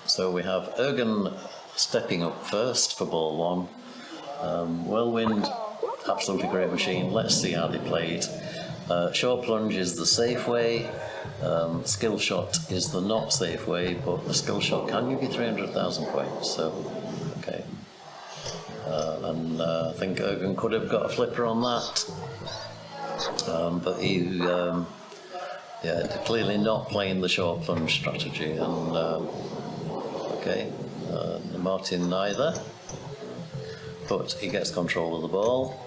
So we have Ergun stepping up first for ball one. Whirlwind, absolutely great machine. Let's see how they play it. Short plunge is the safe way. Skill shot is the not safe way, but the skill shot can give you 300,000 points. So, okay. I think Ergun could have got a flipper on that, but he, clearly not playing the short plunge strategy. And okay, Martin neither, but he gets control of the ball.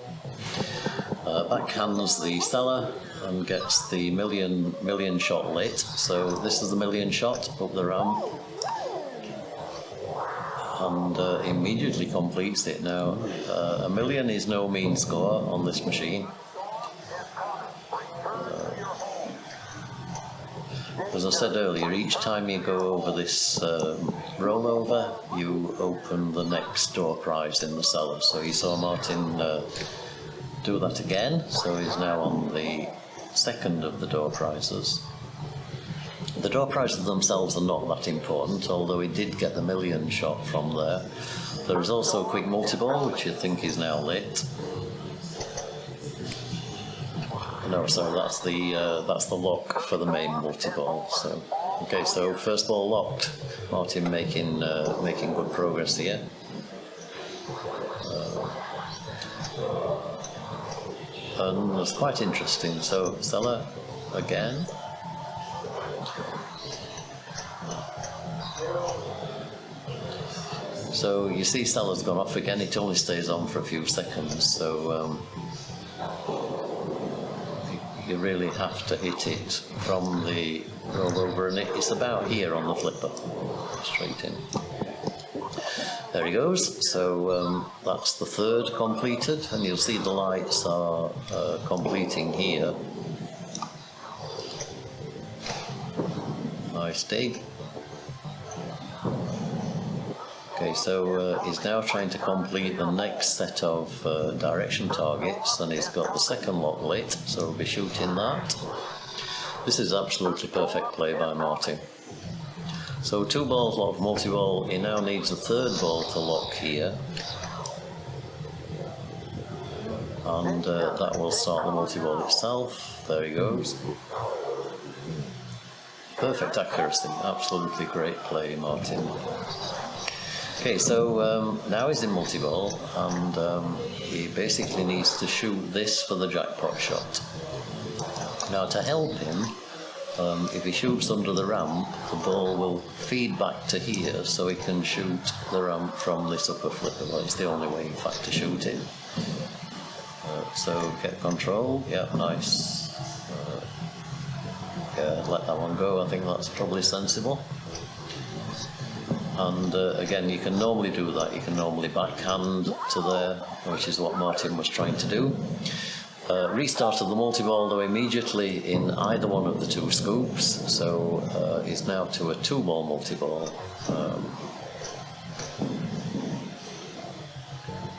Backhands the seller and gets the million shot lit. So this is the million shot up the ramp, and immediately completes it. Now, a million is no mean score on this machine. As I said earlier, each time you go over this rollover, you open the next door prize in the cellar. So you saw Martin do that again, so he's now on the second of the door prizes. The door prizes themselves are not that important, although he did get the million shot from there. There is also a quick multi-ball, which you think is now lit. No, sorry, that's the lock for the main multi-ball. So, okay, so first ball locked. Martin making good progress here. And it's quite interesting. So seller again. So you see seller's gone off again. It only stays on for a few seconds. So you really have to hit it from the rollover, and it's about here on the flipper, straight in. There he goes. So that's the third completed, and you'll see the lights are completing here. Nice dig. Okay, so he's now trying to complete the next set of direction targets, and he's got the second lock lit, so we'll be shooting that. This is absolutely perfect play by Martin. So 2 balls locked multi-ball. He now needs a third ball to lock here, and that will start the multi-ball itself. There he goes. Perfect accuracy, absolutely great play, Martin. Okay, so now he's in multi-ball, and he basically needs to shoot this for the jackpot shot. Now, to help him, if he shoots under the ramp, the ball will feed back to here, so he can shoot the ramp from this upper flipper. Well, it's the only way, in fact, to shoot it. So get control. Yeah, nice. Yeah, let that one go. I think that's probably sensible. And again, you can normally do that. You can normally backhand to there, which is what Martin was trying to do. Restarted the multi-ball, though, immediately in either one of the 2 scoops. So he's now to a 2-ball multi-ball.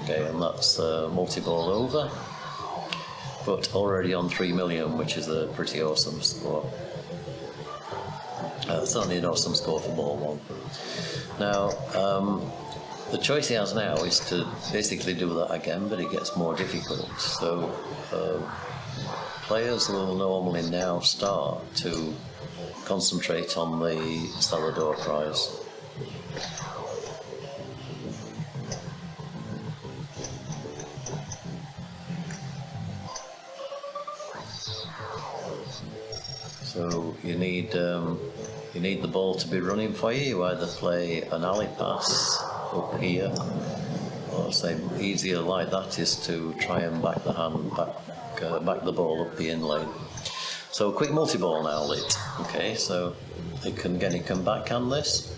Okay, and that's multi-ball over. But already on 3 million, which is a pretty awesome score. Certainly an awesome score for ball 1. Now, the choice he has now is to basically do that again, but it gets more difficult. So players will normally now start to concentrate on the cellar door prize. So you need the ball to be running for you. You either play an alley pass up here, or say easier like that is to try and back the hand, back the ball up the in lane. So quick multi-ball now lit. Okay, so he can backhand this.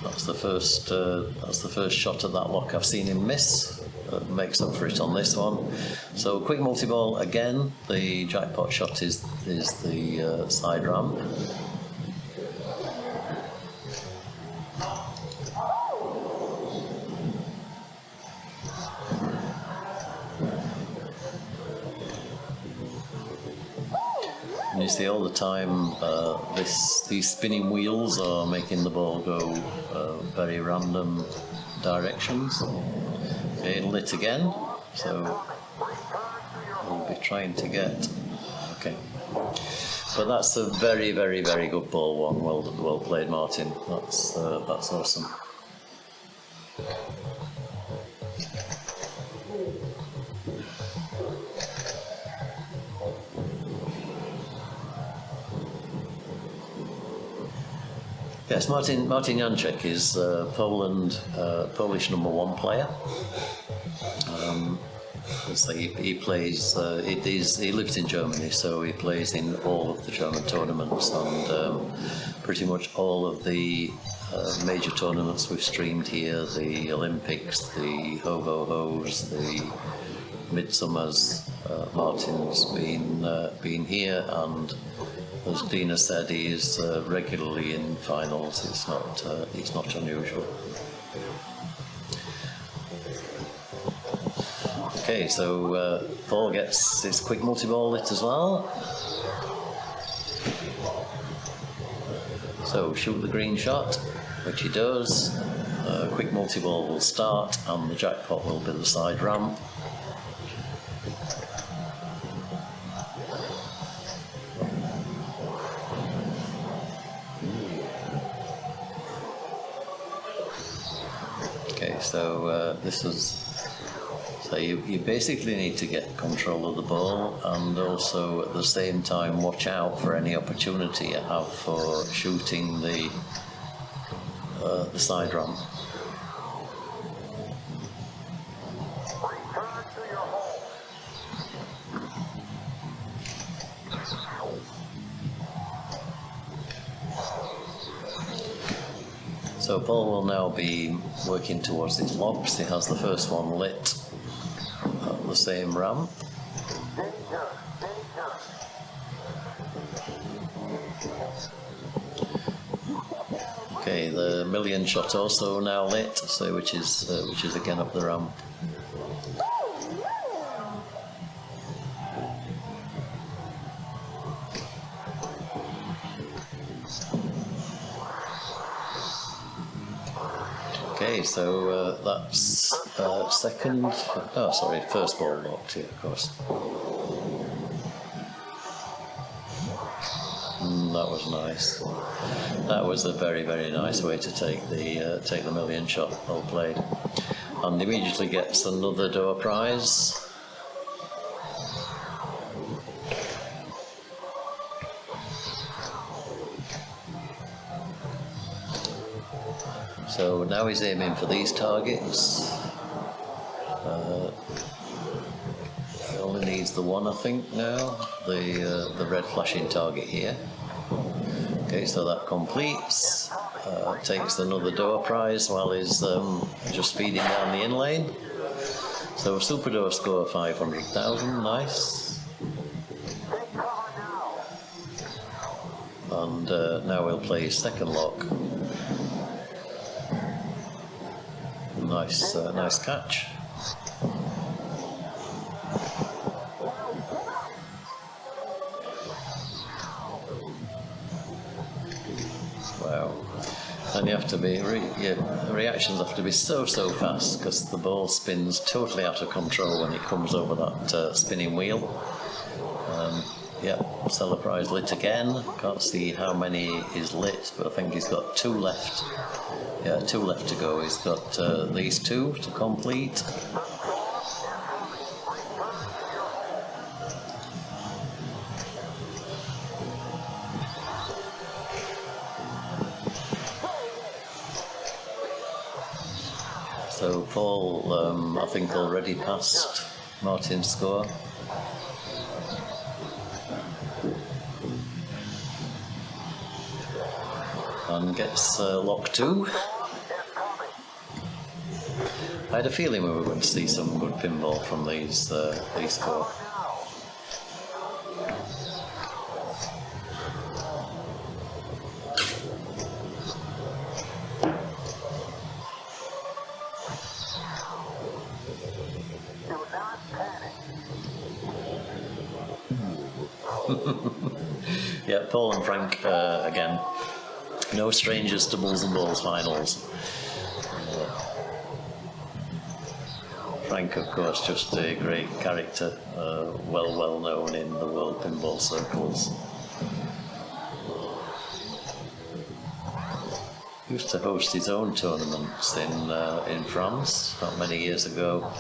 That's the first shot at that lock I've seen him miss. Makes up for it on this one. So quick multi-ball again. The jackpot shot is the side ramp. you see all the time these spinning wheels are making the ball go very random directions. Okay, lit again, so we'll be trying to get, okay. But that's a very, very, very good ball one. Well played, Martin. That's awesome. Yes, Martin Janczyk is Polish #1 player. So he plays. He lives in Germany, so he plays in all of the German tournaments and pretty much all of the major tournaments we've streamed here: the Olympics, the Ho-Ho-Hos, the Midsummers. Martin's been here, and as Dina said, he is regularly in finals. It's not unusual. Okay, so Paul gets his quick multi-ball lit as well. So shoot the green shot, which he does. Quick multi-ball will start, and the jackpot will be the side ramp. Okay, so so you basically need to get control of the ball, and also at the same time watch out for any opportunity you have for shooting the side ramp. So Paul will now be working towards his locks. He has the first one lit at the same ramp. Okay, the million shot also now lit, so which is again up the ramp. Okay, so that's first ball locked here, of course. That was nice. That was a very, very nice way to take the million shot. Well played. And immediately gets another door prize. So now he's aiming for these targets. He only needs the one, I think, now. The red flashing target here. Okay, so that completes. Takes another door prize while he's just feeding down the in lane. So super door score 500,000, nice. And now we'll play his second lock. Nice catch. Wow. And you have to be, your reactions have to be so fast, because the ball spins totally out of control when it comes over that spinning wheel. Yeah, seller prize lit again. Can't see how many is lit, but I think he's got 2 left. Yeah, 2 left to go. He's got these 2 to complete. So Paul, I think, already passed Martin's score. And gets lock 2. I had a feeling we were going to see some good pinball from these 4. Yeah, Paul and Frank, again, no strangers to Bulls and Balls finals. Frank, of course, just a great character, well known in the world pinball circles. He used to host his own tournaments in France not many years ago.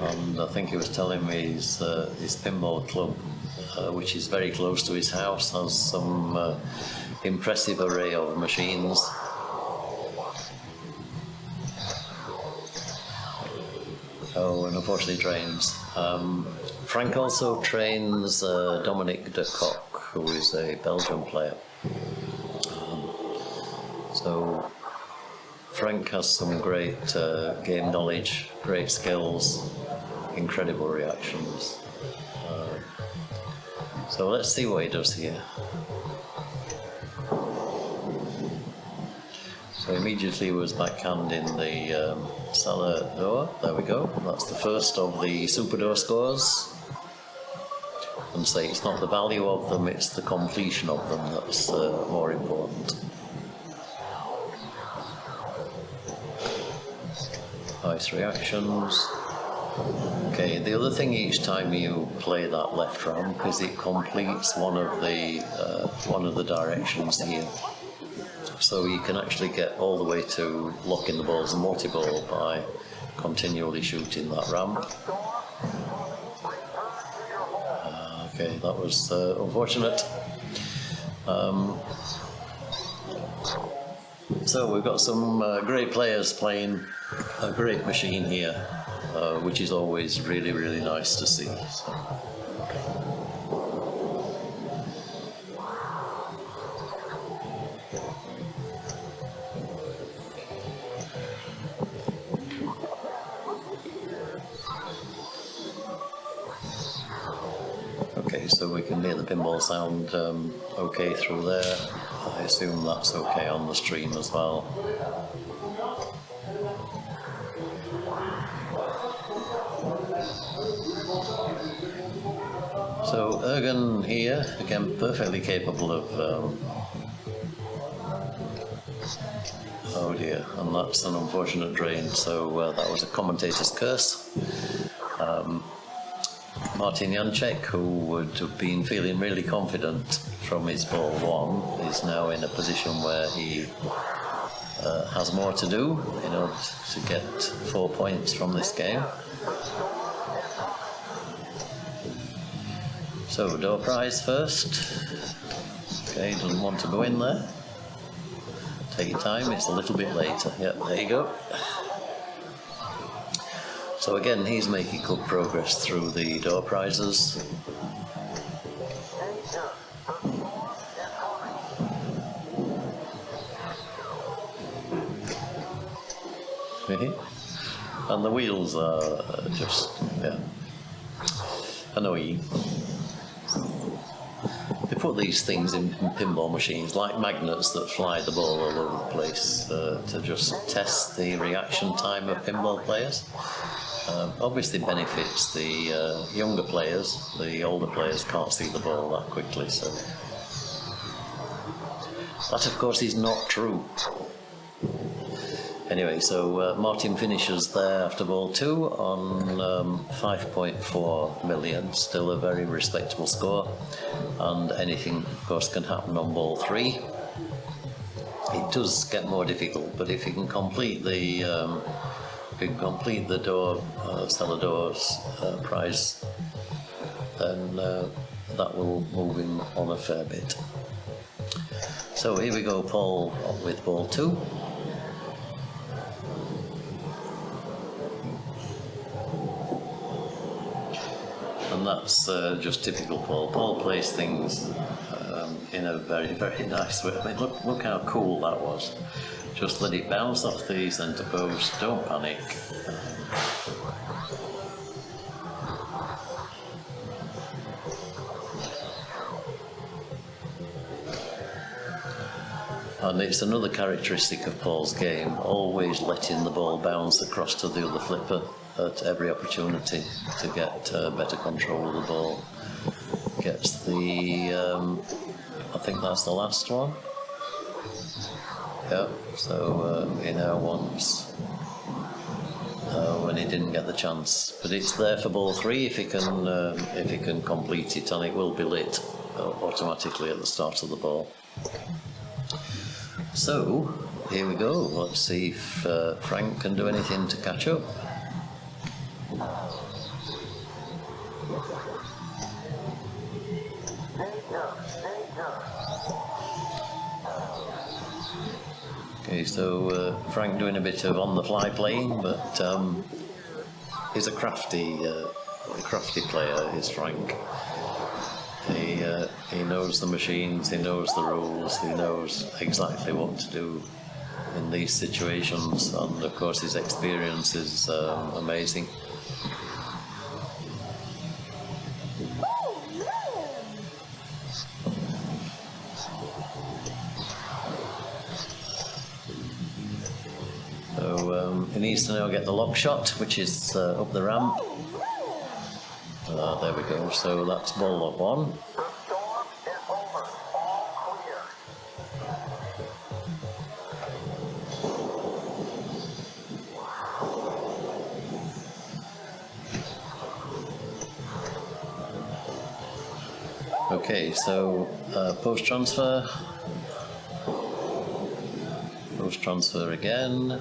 And I think he was telling me his pinball club, which is very close to his house, has some impressive array of machines. Oh, and unfortunately trains. Frank also trains Dominic de Kock, who is a Belgian player. So Frank has some great game knowledge, great skills, incredible reactions. So let's see what he does here. So immediately was backhand in the cellar door. There we go. That's the first of the super door scores. And say it's not the value of them, it's the completion of them that's more important. Nice reactions. Okay, the other thing each time you play that left ramp is it completes one of the directions here. So you can actually get all the way to locking the balls and multi-ball by continually shooting that ramp. Okay, that was unfortunate. So we've got some great players playing a great machine here, which is always really, really nice to see. So. Okay, so we can hear the pinball sound okay through there. I assume that's okay on the stream as well. So Ergun here, again perfectly capable of oh dear, and that's an unfortunate drain, so that was a commentator's curse. Martin Janczyk, who would have been feeling really confident from his ball one, is now in a position where he has more to do in order to get 4 points from this game. So, door prize first. Okay, doesn't want to go in there. Take your time, it's a little bit later. Yep, there you go. So again, he's making good progress through the door prizes. And the wheels are just, yeah, annoying. They put these things in pinball machines like magnets that fly the ball all over the place to just test the reaction time of pinball players. Obviously benefits the younger players. The older players can't see the ball that quickly, so that of course is not true. Anyway, so Martin finishes there after ball 2 on 5.4 million, still a very respectable score, and anything of course can happen on ball 3. It does get more difficult, but if you can complete the door, cellar doors prize, then that will move him on a fair bit. So here we go, Paul with ball 2. And that's just typical Paul. Paul plays things in a very, very nice way. I mean, look how cool that was. Just let it bounce off the centre post, don't panic. And it's another characteristic of Paul's game, always letting the ball bounce across to the other flipper. at every opportunity to get better control of the ball. Gets the, I think that's the last one. Yeah, so he now wants, when he didn't get the chance, but it's there for ball 3 if he can complete it, and it will be lit automatically at the start of the ball. So here we go. Let's see if Franck can do anything to catch up. Okay, so Franck doing a bit of on-the-fly playing, but he's a crafty player, is Franck. He knows the machines, he knows the rules, he knows exactly what to do in these situations, and of course his experience is amazing. So he needs to now get the lock shot, which is up the ramp. There we go, so that's ball lock 1. Okay, so post transfer again.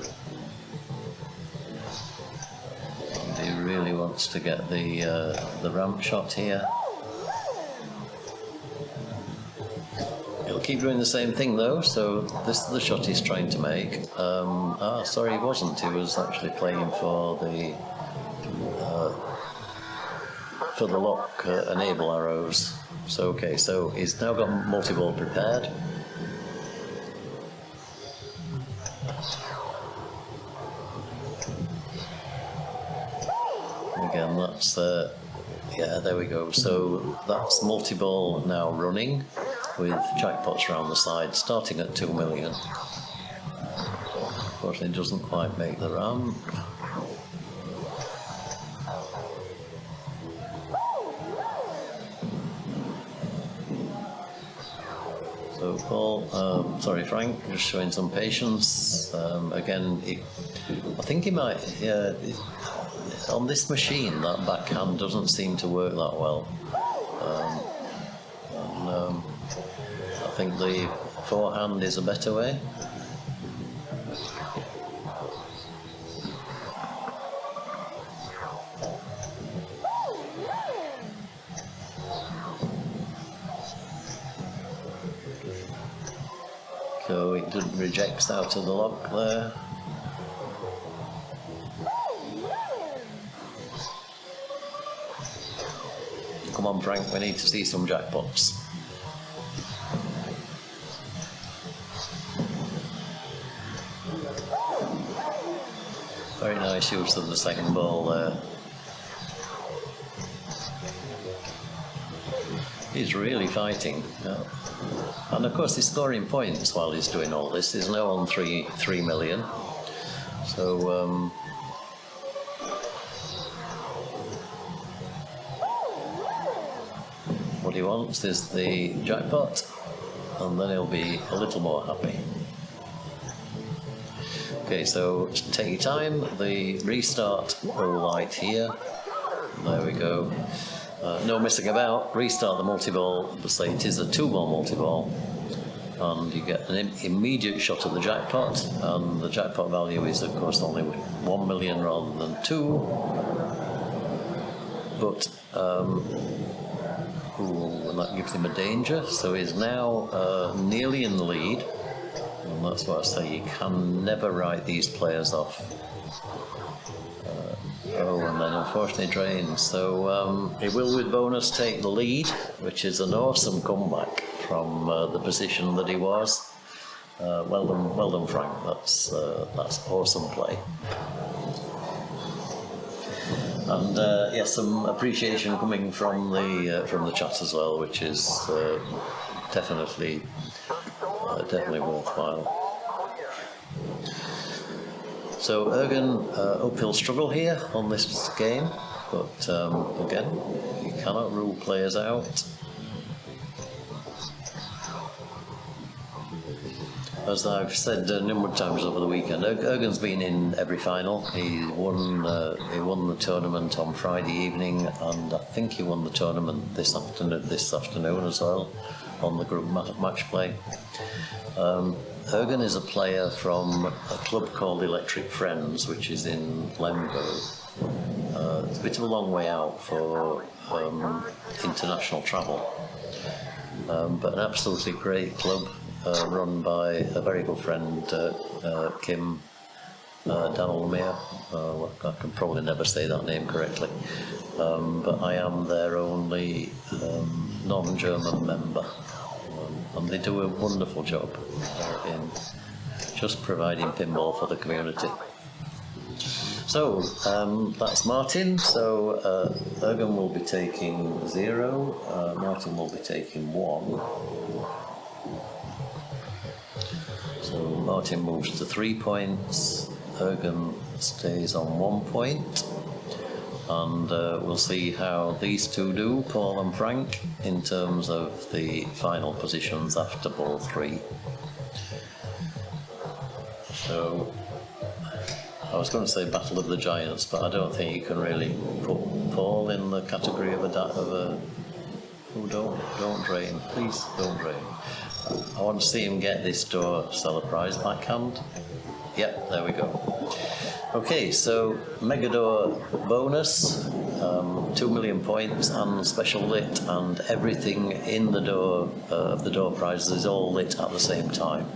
And he really wants to get the ramp shot here. He'll keep doing the same thing though, so this is the shot he's trying to make. Sorry, he wasn't. He was actually playing for the lock enable arrows. So okay, so he's now got multi-ball prepared. Again, that's yeah, there we go. So that's multi-ball now running with jackpots around the side, starting at 2 million. Unfortunately, it doesn't quite make the ramp. So Paul, sorry Franck, just showing some patience. Again, I think he might, on this machine, that backhand doesn't seem to work that well. I think the forehand is a better way. So it rejects out of the lock there. Come on Franck, we need to see some jackpots. Very nice use of the second ball there. He's really fighting. Yeah. And of course he's scoring points while he's doing all this. He's now on 3 million. So what he wants is the jackpot, and then he'll be a little more happy. Okay, so take your time, the restart roll light here. There we go. No messing about, restart the multi-ball, say it is a 2-ball multi-ball, and you get an immediate shot at the jackpot, and the jackpot value is of course only 1 million rather than 2, but and that gives him a danger, so he's now nearly in the lead, and that's what I say, you can never write these players off. And then unfortunately drains. So he will with bonus take the lead, which is an awesome comeback from the position that he was. Well done Franck, that's awesome play. And yes, some appreciation coming from the chat as well, which is definitely worthwhile. So Ergun, uphill struggle here on this game, but again, you cannot rule players out. As I've said a number of times over the weekend, Ergun's been in every final. He won the tournament on Friday evening, and I think he won the tournament this afternoon as well, on the group match play. Ergun is a player from a club called Electric Friends, which is in Lemgo. It's a bit of a long way out for international travel, but an absolutely great club. Run by a very good friend, Kim Erdemir. I can probably never say that name correctly, but I am their only non-German member, and they do a wonderful job in just providing pinball for the community. So that's Martin. So Ergun will be taking 0, Martin will be taking 1. So Martin moves to 3 points, Ergun stays on 1 point, and we'll see how these two do, Paul and Franck, in terms of the final positions after ball 3. So I was going to say Battle of the Giants, but I don't think you can really put Paul in the category of a oh, don't drain, please don't drain. I want to see him get this door seller prize backhand. Yep, there we go. Okay, so Mega Door bonus, 2 million points and special lit, and everything in the door of the door prizes is all lit at the same time.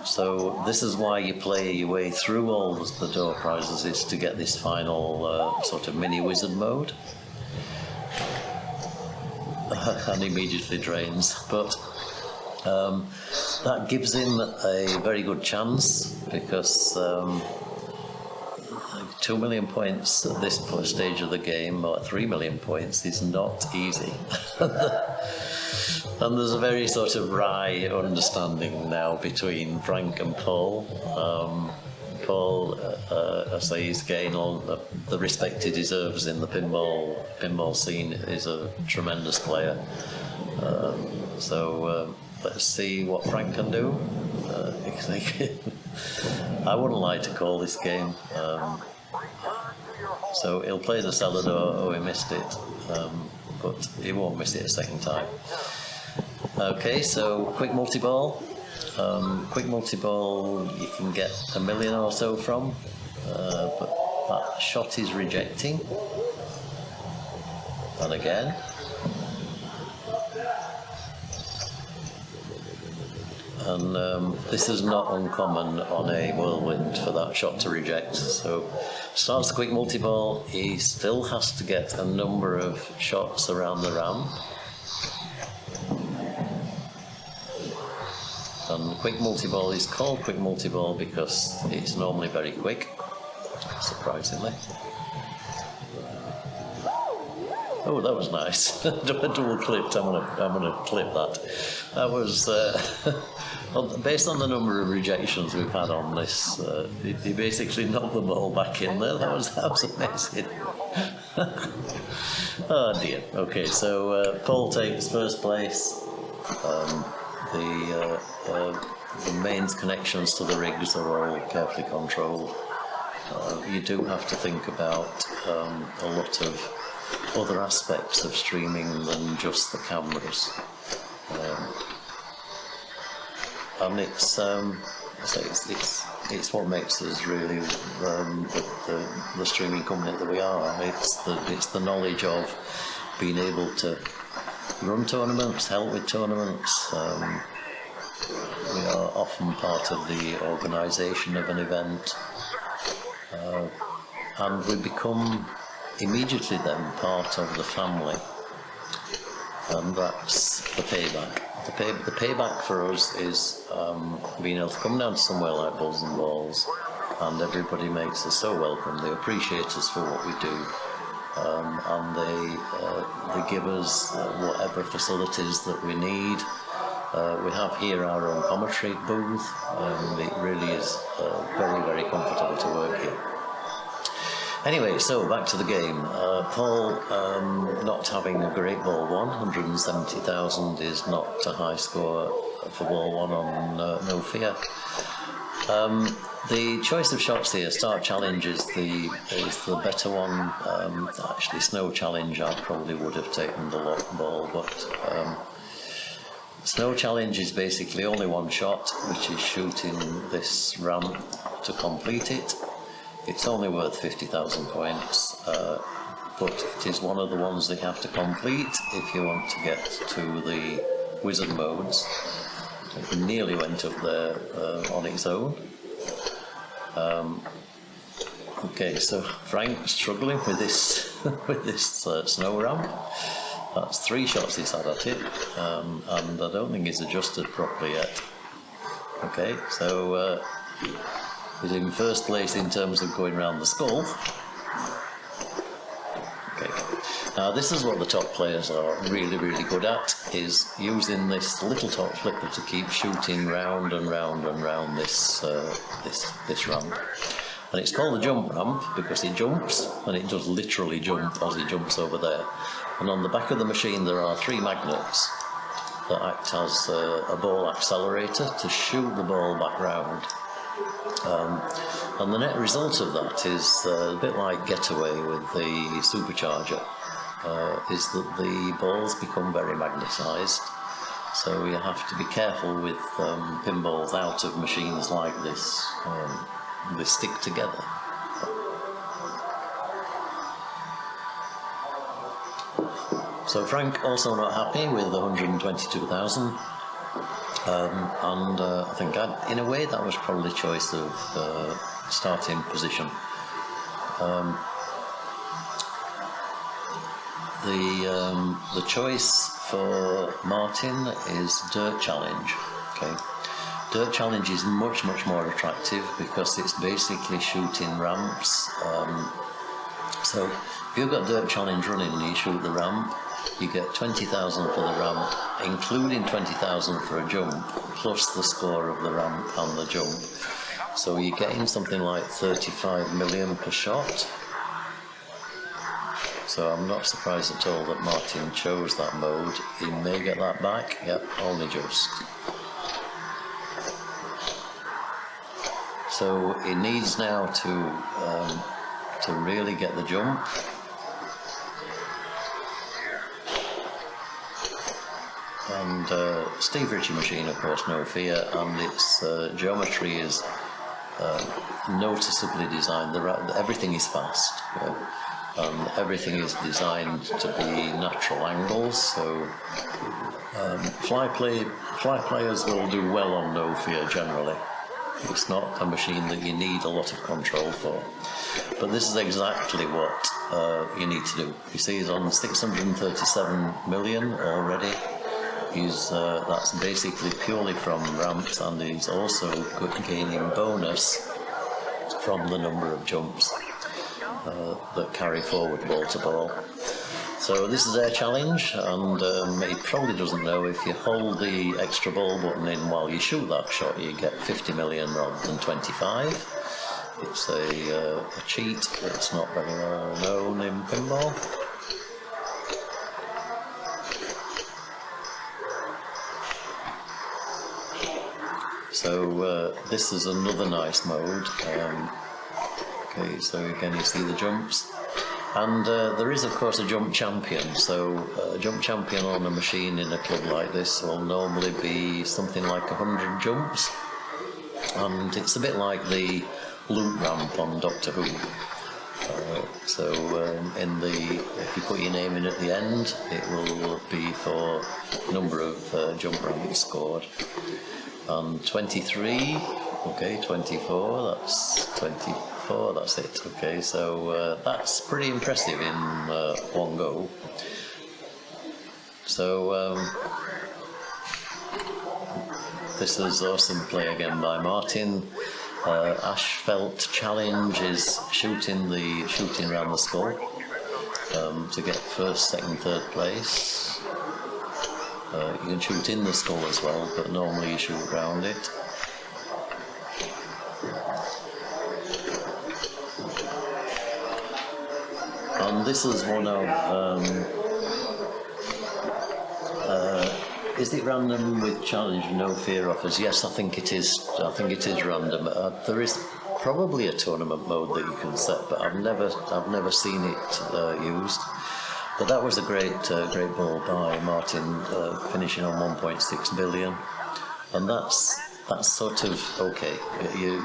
So this is why you play your way through all the door prizes, is to get this final sort of mini wizard mode. And immediately drains, but that gives him a very good chance, because 2 million points at this stage of the game, or 3 million points, is not easy. And there's a very sort of wry understanding now between Franck and Paul. Paul, I say, he's getting all the respect he deserves in the pinball scene. Is a tremendous player. So let's see what Franck can do. I wouldn't like to call this game. So he'll play the cellar door. Oh, he missed it, but he won't miss it a second time. Okay, so quick multi-ball. Quick multi-ball you can get 1 million or so from, but that shot is rejecting. And again. And this is not uncommon on a Whirlwind for that shot to reject. So starts the quick multi-ball, he still has to get a number of shots around the ramp. And quick multi-ball is called quick multi-ball because it's normally very quick, surprisingly. Oh, that was nice. Double clipped. I'm gonna clip that. That was based on the number of rejections we've had on this. He basically knocked the ball back in there. That was amazing. Oh dear. Okay, so Paul takes first place. The mains connections to the rigs are all carefully controlled. You do have to think about a lot of other aspects of streaming than just the cameras, and it's what makes us really the streaming company that we are. It's the knowledge of being able to run tournaments, help with tournaments. We are often part of the organisation of an event, and we become immediately then part of the family, and that's the payback. The payback for us is being able to come down to somewhere like Bulls and Balls, and everybody makes us so welcome. They appreciate us for what we do, and they give us whatever facilities that we need. We have here our own commentary booth, and it really is very, very comfortable to work here. Anyway, so back to the game. Paul, not having a great ball one, 170,000 is not a high score for ball one on No Fear. The choice of shots here, Start Challenge is the better one. Actually, Snow Challenge I probably would have taken the lock ball, but Snow Challenge is basically only one shot, which is shooting this ramp to complete it. It's only worth 50,000 points, but it is one of the ones that you have to complete if you want to get to the wizard modes. It nearly went up there on its own. Okay, so Frank struggling with this with this snow ramp. That's 3 shots he's had at it, and I don't think he's adjusted properly yet. Okay, so he's in first place in terms of going around the skull. Okay, now this is what the top players are really, really good at, is using this little top flipper to keep shooting round and round and round this ramp. And it's called the jump ramp because it jumps, and it does literally jump as it jumps over there. And on the back of the machine there are 3 magnets that act as a ball accelerator to shoot the ball back round. And the net result of that is a bit like Getaway with the supercharger, is that the balls become very magnetised. So you have to be careful with pinballs out of machines like this. They stick together. So Frank also not happy with 122,000. And I think in a way that was probably choice of starting position. The choice for Martin is Dirt Challenge. Okay, Dirt Challenge is much more attractive because it's basically shooting ramps. So if you've got Dirt Challenge running and you shoot the ramp, you get 20,000 for the ramp, including 20,000 for a jump, plus the score of the ramp and the jump. So you're getting something like 35 million per shot. So I'm not surprised at all that Martin chose that mode. He may get that back, yep, only just. So he needs now to really get the jump. And Steve Ritchie machine, of course, No Fear, and its geometry is noticeably designed. Everything is fast, and everything is designed to be natural angles. So fly players will do well on No Fear generally. It's not a machine that you need a lot of control for. But this is exactly what you need to do. You see he's on 637 million already. That's basically purely from ramps, and he's also gaining bonus from the number of jumps that carry forward ball to ball. So this is their challenge, and he probably doesn't know if you hold the extra ball button in while you shoot that shot, you get 50 million rather than 25. It's a cheat that's not very well known in pinball. So this is another nice mode. Okay, so again you see the jumps. And there is of course a jump champion, so a jump champion on a machine in a club like this will normally be something like 100 jumps. And it's a bit like the loop ramp on Doctor Who. If you put your name in at the end, it will be for number of jump ramps scored. And 23, okay, 24, that's 24, that's it. Okay, so that's pretty impressive in one go. So this is awesome play again by Martin. Asphalt Challenge is shooting around the skull to get first, second, third place. You can shoot in the skull as well, but normally you shoot around it. And this is one of, is it random with challenge, no fear offers? Yes, I think it is. I think it is random. There is probably a tournament mode that you can set, but I've never seen it used. But that was a great ball by Martin, finishing on 1.6 billion, and that's sort of okay. You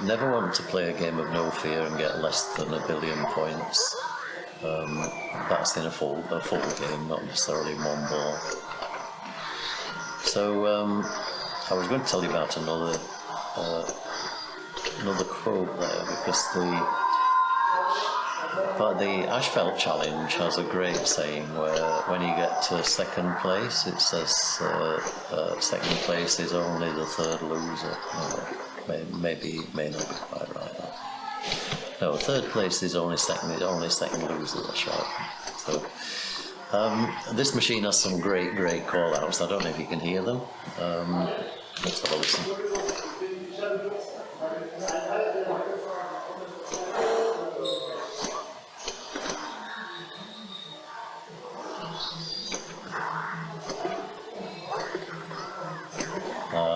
never want to play a game of no fear and get less than 1 billion points. That's in a full game, not necessarily in one ball. So I was going to tell you about another quote there, because the Asphalt Challenge has a great saying where when you get to second place, it says second place is only the third loser. May not be quite right. No, third place is only second loser, that's right. So this machine has some great call-outs. I don't know if you can hear them. Let's have a listen.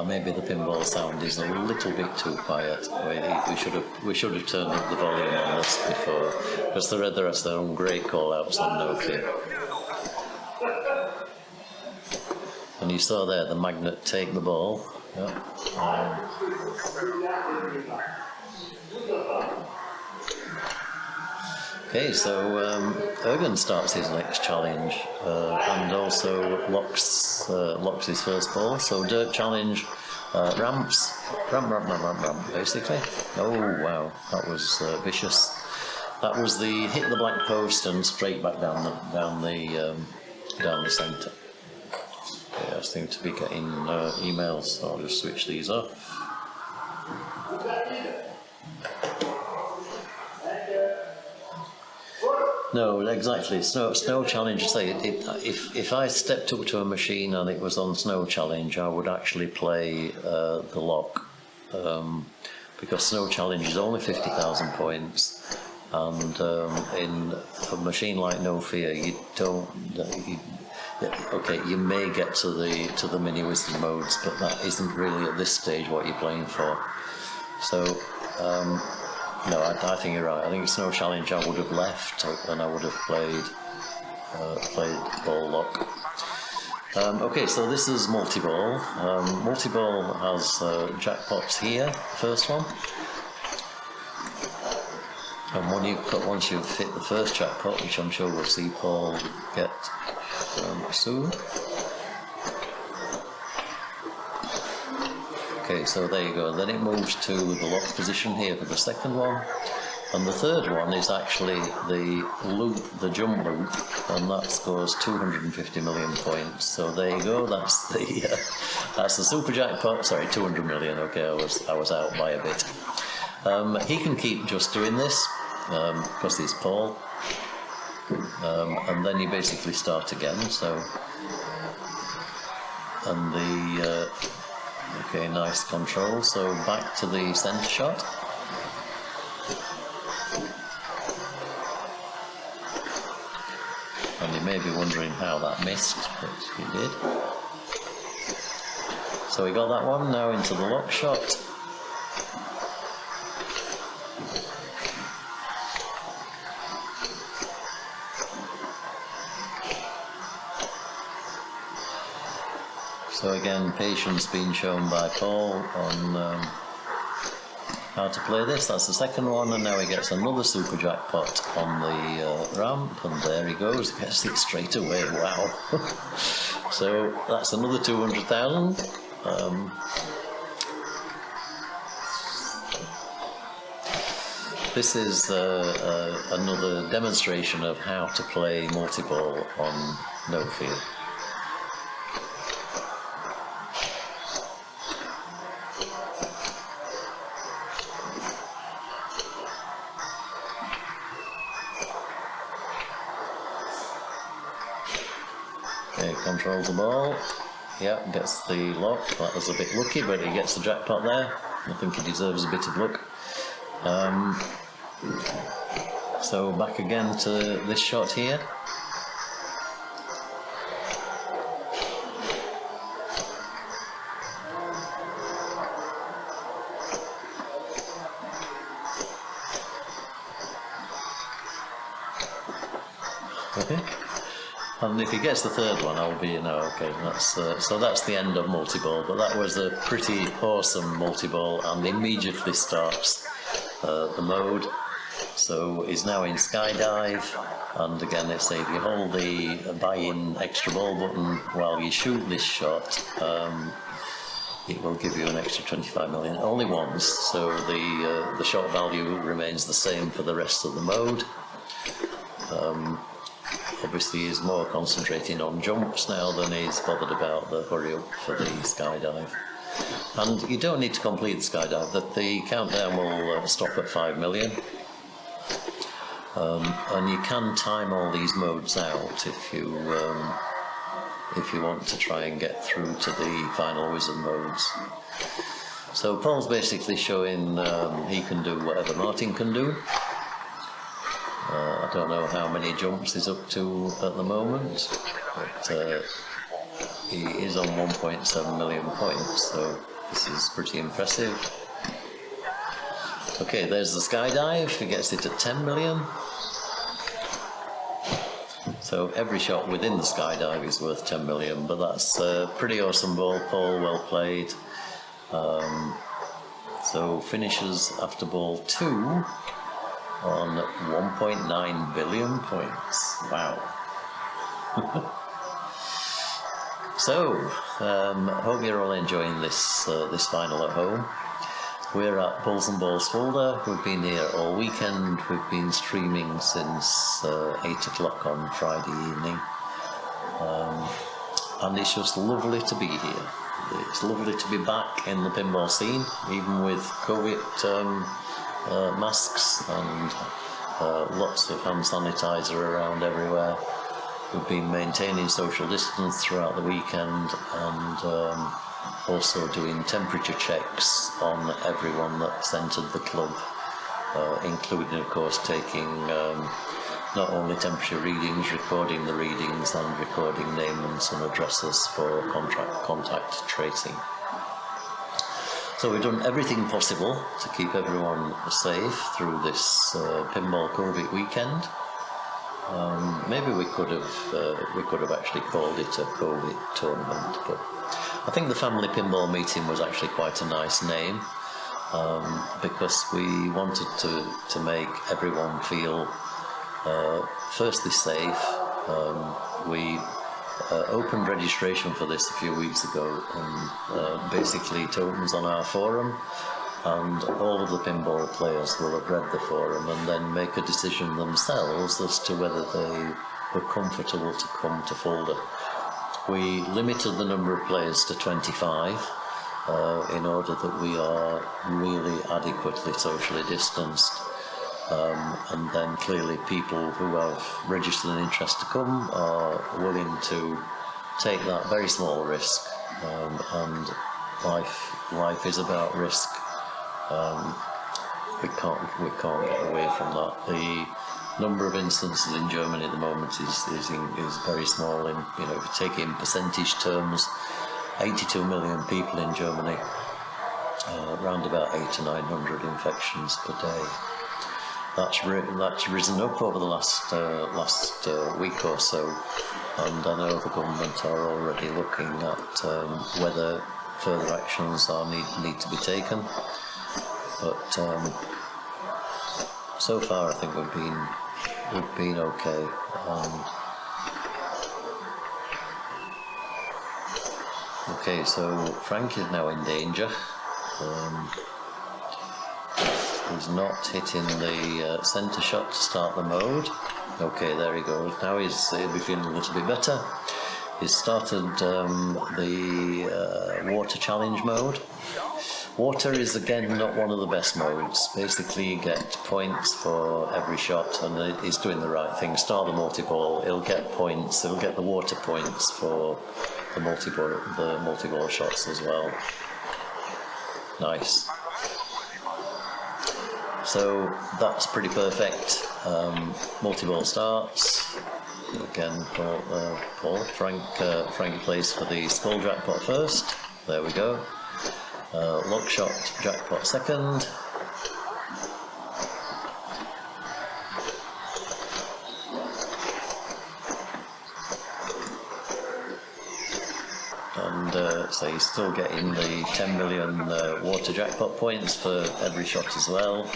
Maybe the pinball sound is a little bit too quiet. We should have turned up the volume on this before, because the rest have their own great call-outs on no fear. And you saw there the magnet take the ball. Yeah. Okay, so Ergun starts his next challenge and also locks his first ball. So dirt challenge, ramp, basically. Oh wow, that was vicious. That was the hit the black post and straight back down the centre. Okay, I seem to be getting emails, so I'll just switch these off. No, exactly. Snow challenge. Say if I stepped up to a machine and it was on snow challenge, I would actually play the lock, because snow challenge is only 50,000 points, and in a machine like No Fear, you don't. Okay, you may get to the mini wisdom modes, but that isn't really at this stage what you're playing for. So. No, I think you're right. I think Snow Challenge I would have left and I would have played ball lock. Okay, so this is multi-ball. Multi-ball has jackpots here, first one. And once you've hit the first jackpot, which I'm sure we'll see Paul get soon. Okay, so there you go. Then it moves to the lock position here for the second one, and the third one is actually the loop, the jump loop, and that scores 250 million points. So there you go. That's the super jackpot. Sorry, 200 million. Okay, I was out by a bit. He can keep just doing this because he's Paul, and then you basically start again. So, and the okay, nice control. So back to the centre shot. And you may be wondering how that missed, but he did. So we got that one, now into the lock shot. So again, patience being shown by Paul on how to play this. That's the second one, and now he gets another super jackpot on the ramp, and there he goes, gets it straight away. Wow. So that's another 200,000. This is another demonstration of how to play multi-ball on No Fear. Okay, controls the ball. Yeah, gets the lock. That was a bit lucky, but he gets the jackpot there. I think he deserves a bit of luck. So back again to this shot here. Okay. And if he gets the third one, I'll be, okay, so that's the end of multi-ball, but that was a pretty awesome multi-ball, and immediately starts the mode. So he's now in skydive, and again, let's say if you hold the buy-in extra ball button while you shoot this shot, it will give you an extra 25 million, only once, so the shot value remains the same for the rest of the mode. Obviously he's more concentrating on jumps now than he's bothered about the hurry up for the skydive. And you don't need to complete the skydive, the countdown will stop at 5 million. And you can time all these modes out if you want to try and get through to the final wizard modes. So Paul's basically showing he can do whatever Martin can do. I don't know how many jumps he's up to at the moment, but he is on 1.7 million points, so this is pretty impressive. Okay, there's the skydive, he gets it at 10 million. So every shot within the skydive is worth 10 million, but that's a pretty awesome ball, Paul, well played. So finishes after ball 2 on 1.9 billion points. Wow. So, hope you're all enjoying this this final at home. We're at Bulls and Balls Fulda. We've been here all weekend. We've been streaming since 8 o'clock on Friday evening. And it's just lovely to be here. It's lovely to be back in the pinball scene, even with COVID masks and lots of hand sanitizer around everywhere. We've been maintaining social distance throughout the weekend, and also doing temperature checks on everyone that's entered the club, including of course taking not only temperature readings, recording the readings and recording names and addresses for contact tracing. So we've done everything possible to keep everyone safe through this pinball COVID weekend. Maybe we could have actually called it a COVID tournament, but I think the family pinball meeting was actually quite a nice name, because we wanted to make everyone feel firstly safe. We opened registration for this a few weeks ago, and basically it opens on our forum, and all of the pinball players will have read the forum and then make a decision themselves as to whether they were comfortable to come to Fulda. We limited the number of players to 25 in order that we are really adequately socially distanced. And then clearly people who have registered an interest to come are willing to take that very small risk, and life is about risk. We can't get away from that. The number of instances in Germany at the moment is very small. In if you take in percentage terms, 82 million people in Germany, around about 800 to 900 infections per day. That's risen up over the last week or so, and I know the government are already looking at whether further actions need to be taken. But so far, I think we've been okay. Okay, so Franck is now in danger. He's not hitting the centre shot to start the mode. Okay, there he goes. Now he'll be feeling a little bit better. He's started the water challenge mode. Water is again not one of the best modes. Basically you get points for every shot, and he's doing the right thing. Start the multi-ball, he'll get points, he'll get the water points for the multi-ball shots as well. Nice. So that's pretty perfect. Multi-ball starts. Again, Frank plays for the skull jackpot first. There we go. Lock shot jackpot second. And so he's still getting the 10 million water jackpot points for every shot as well.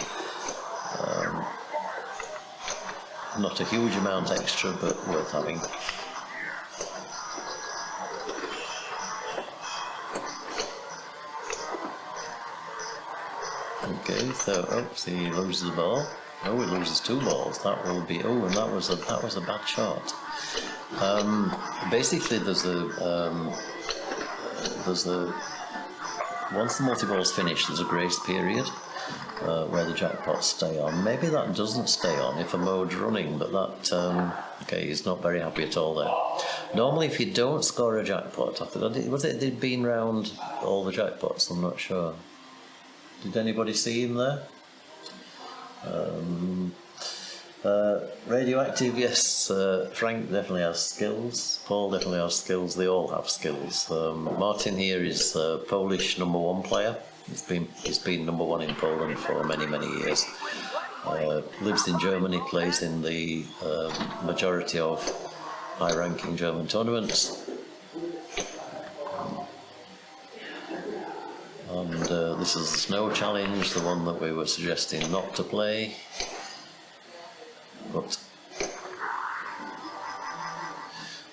Not a huge amount extra, but worth having. Okay, so oops, he loses the ball. Oh, he loses 2 balls. That will be. Oh, and that was a bad shot. Basically, there's a once the multi-ball's finished, there's a grace period where the jackpots stay on. Maybe that doesn't stay on if a mode's running, but that okay, he's not very happy at all there. Normally, if you don't score a jackpot, was it they'd been round all the jackpots? I'm not sure. Did anybody see him there? Radioactive, yes. Frank definitely has skills. Paul definitely has skills. They all have skills. Martin here is a Polish #1 player. He's been #1 in Poland for many years. Lives in Germany, plays in the majority of high-ranking German tournaments. And this is the snow challenge, the one that we were suggesting not to play. But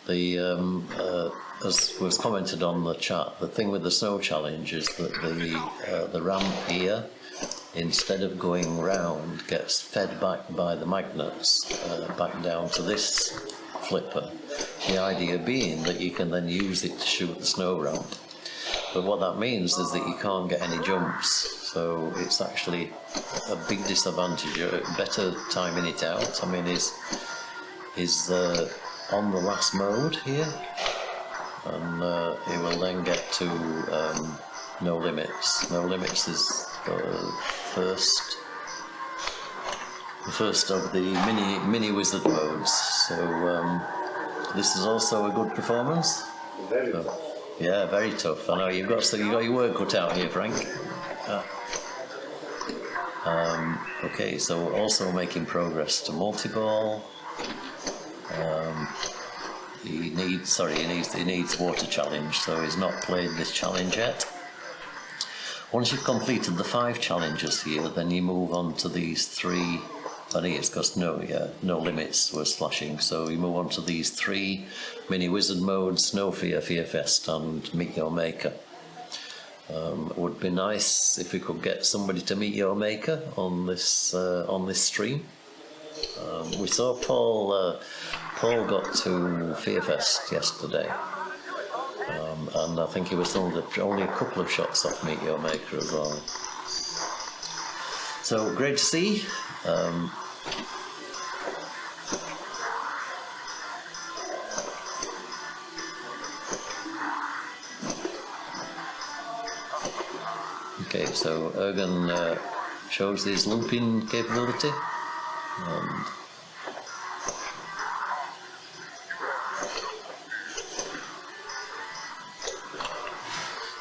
the as was commented on the chat, the thing with the snow challenge is that the ramp here, instead of going round, gets fed back by the magnets back down to this flipper. The idea being that you can then use it to shoot the snow ramp. But what that means is that you can't get any jumps, so it's actually a big disadvantage. Better timing it out. I mean, he's on the last mode here, and he will then get to no limits. No limits is the first of the mini wizard modes. So this is also a good performance. Very tough. Yeah, very tough. I know you've got your work cut out here, Frank. Okay, so also making progress to multi-ball. He needs water challenge, so he's not played this challenge yet. Once you've completed the 5 challenges here, then you move on to these 3. I think it's because no limits was flashing, so you move on to these 3 mini wizard modes: No Fear, Fear Fest, and Meet Your Maker. It would be nice if we could get somebody to meet your maker on this stream. We saw Paul got to Fear Fest yesterday, and I think he was only a couple of shots off Meet Your Maker as well. So great to see. Okay, so Ergun shows his looping capability.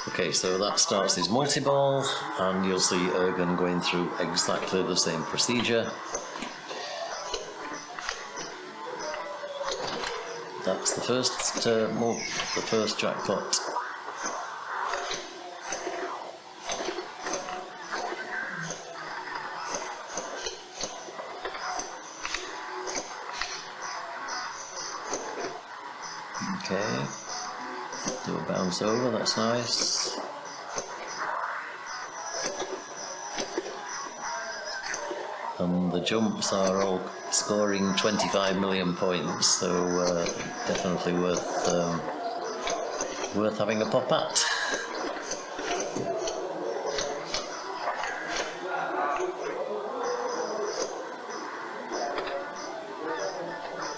Okay, so that starts his multi-ball, and you'll see Ergun going through exactly the same procedure. That's the first jackpot. Okay, do a bounce over, that's nice. And the jumps are all scoring 25 million points, so definitely worth having a pop at.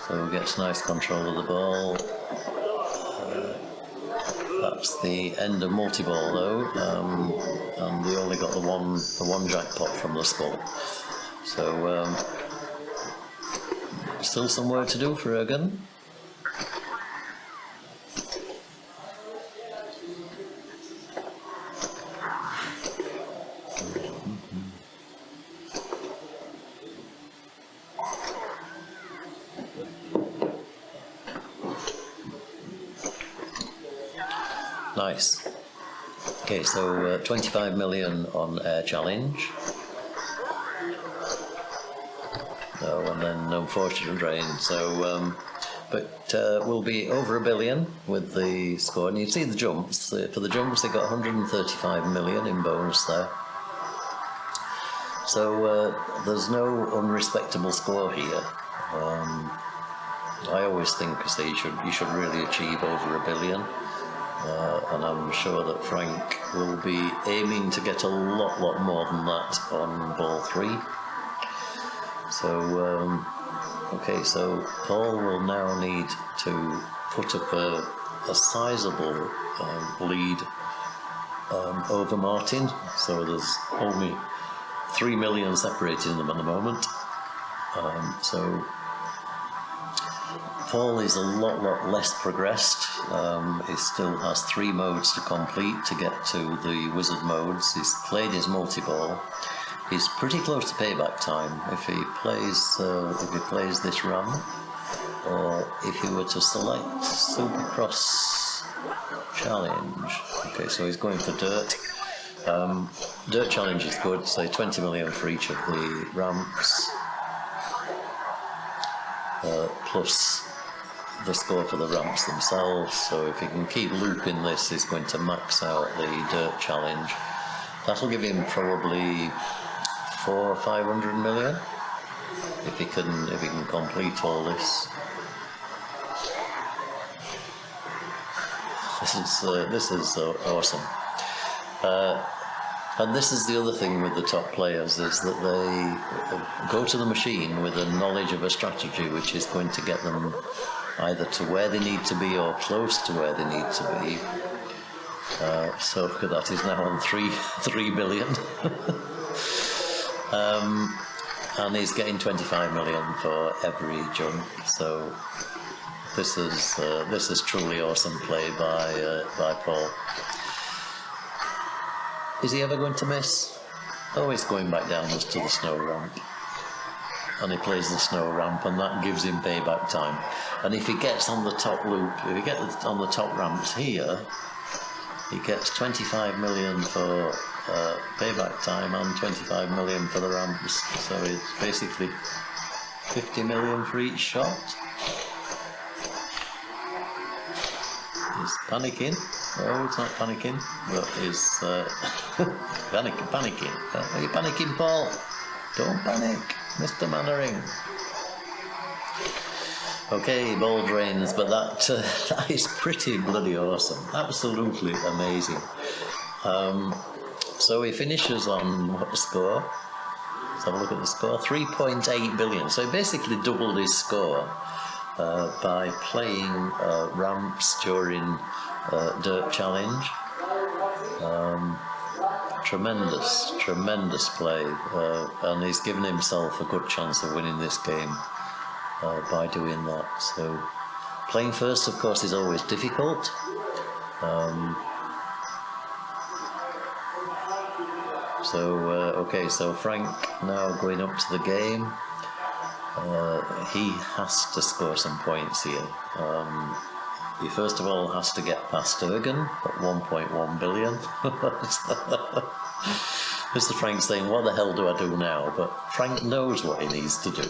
So gets nice control of the ball. That's the end of multi-ball though, and they only got the one jackpot from the skull. So still some work to do for Ergun. Nice. Okay, so 25 million on air challenge. Oh, and then unfortunate drain. So, but we'll be over $1 billion with the score. And you see the jumps. For the jumps, they got 135 million in bonus there. So there's no unrespectable score here. I always think you should really achieve over $1 billion. And I'm sure that Franck will be aiming to get a lot more than that on ball 3. So, okay, so Paul will now need to put up a sizable lead over Martin. So there's only 3 million separating them at the moment. So Paul is a lot less progressed. He still has 3 modes to complete to get to the wizard modes. He's played his multi-ball. He's pretty close to payback time if he plays this ramp, or if he were to select Supercross Challenge. Okay, so he's going for dirt. Dirt challenge is good, say 20 million for each of the ramps, plus the score for the ramps themselves. So if he can keep looping this, he's going to max out the dirt challenge. That'll give him probably 400 or 500 million if he can complete all this. This is awesome. And this is the other thing with the top players, is that they go to the machine with a knowledge of a strategy which is going to get them either to where they need to be or close to where they need to be. So that is now on 3 billion. And he's getting 25 million for every jump. So this is truly awesome play by Paul. Is he ever going to miss? Oh, he's going back downwards to the snow ramp. And he plays the snow ramp, and that gives him payback time. And if he gets on the top loop, if he gets on the top ramps here, he gets 25 million for payback time and 25 million for the ramps. So it's basically 50 million for each shot. He's panicking. No, it's not panicking, but he's panicking. Are you panicking, Paul? Don't panic, Mr. Mannering. Okay, ball drains, but that is pretty bloody awesome. Absolutely amazing. So he finishes on what score? Let's have a look at the score. 3.8 billion. So he basically doubled his score by playing ramps during dirt challenge. Tremendous play, and he's given himself a good chance of winning this game by doing that. So playing first, of course, is always difficult. Okay, so Franck now going up to the game. He has to score some points here. He first of all has to get past Ergun at 1.1 billion. Mr. Franck's saying, what the hell do I do now? But Franck knows what he needs to do.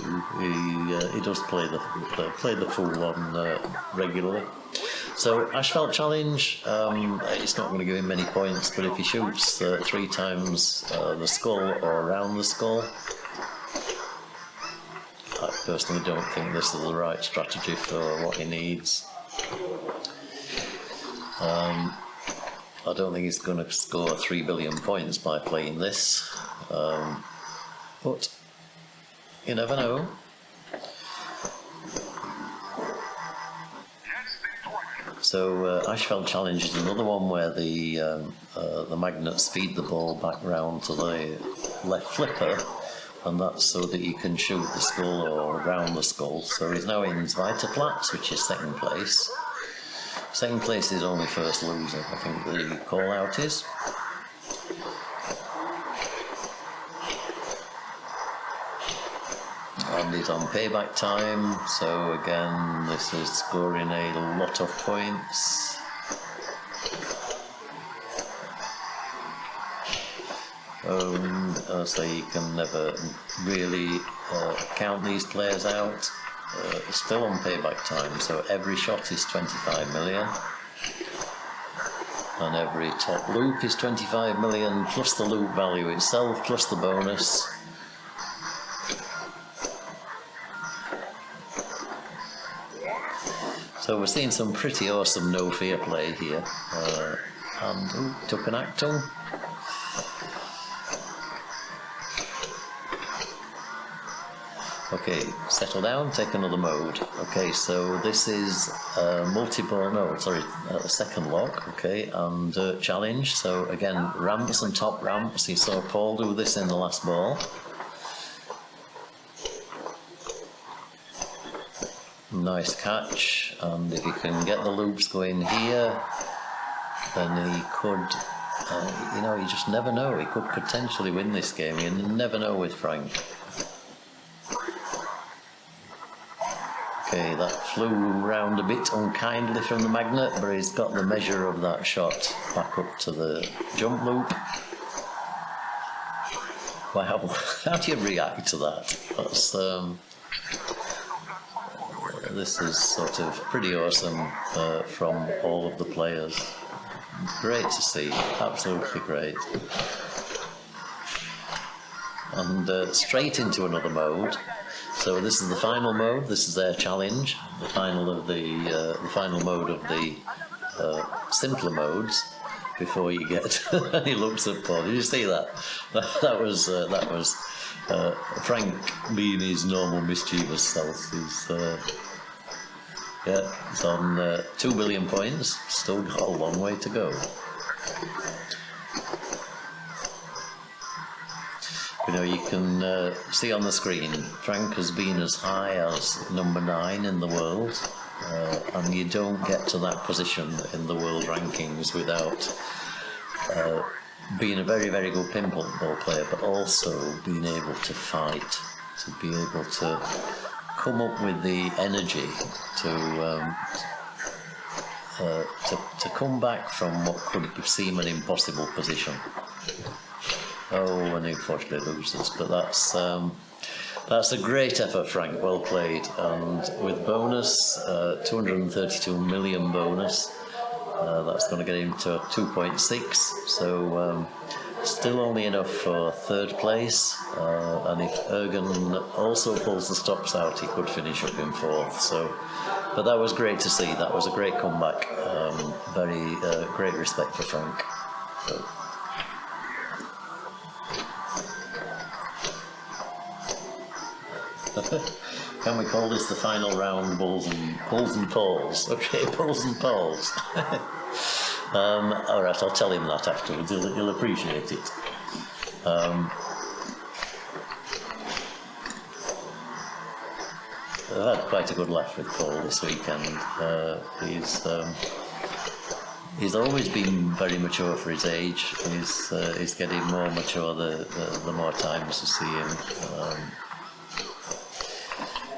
He does play the fool on regularly. So Asphalt Challenge, it's not going to give him many points, but if he shoots 3 times the skull or around the skull, I personally don't think this is the right strategy for what he needs. I don't think he's going to score 3 billion points by playing this, but you never know. So Ashfeld Challenge is another one where the magnets feed the ball back round to the left flipper, and that's so that you can shoot the skull or around the skull. So he's now in Zweiterplatz, which is second place. Second place is only first loser, I think the call out is. And he's on payback time, so again this is scoring a lot of points. So you can never really count these players out. Still on payback time, so every shot is 25 million. And every top loop is 25 million, plus the loop value itself, plus the bonus. So we're seeing some pretty awesome no fear play here. And took an Achtung. Okay, settle down, take another mode. Okay, so this is multi-ball, no, sorry, second lock, okay, and challenge. So again, ramps and top ramps. You saw Paul do this in the last ball. Nice catch, and if you can get the loops going here, then he could, you know, you just never know. He could potentially win this game. You never know with Franck. Okay, that flew round a bit unkindly from the magnet, but he's got the measure of that shot back up to the jump loop. Wow, how do you react to that? That's, this is sort of pretty awesome from all of the players. Great to see, absolutely great. And straight into another mode. So this is the final mode. This is their challenge, the final of the final mode of the simpler modes. Before you get, and he looks at Paul. Did you see that? That was Franck being his normal mischievous self. He's yeah, he's on 2 billion points. Still got a long way to go. You know, you can see on the screen, Franck has been as high as number 9 in the world, and you don't get to that position in the world rankings without being a very, very good pinball player, but also being able to fight, to be able to come up with the energy to come back from what could seem an impossible position. Oh, and he unfortunately loses, but that's a great effort, Franck. Well played, and with bonus, 232 million bonus. That's going to get him to 2.6. So still only enough for third place. And if Ergun also pulls the stops out, he could finish up in fourth. So, but that was great to see. That was a great comeback. Very great respect for Franck. So. Can we call this the final round, Bulls and Pauls? Okay, Bulls and Pauls. All right, I'll tell him that afterwards. He'll appreciate it. I've had quite a good laugh with Paul this weekend. He's always been very mature for his age. He's getting more mature the more times you see him.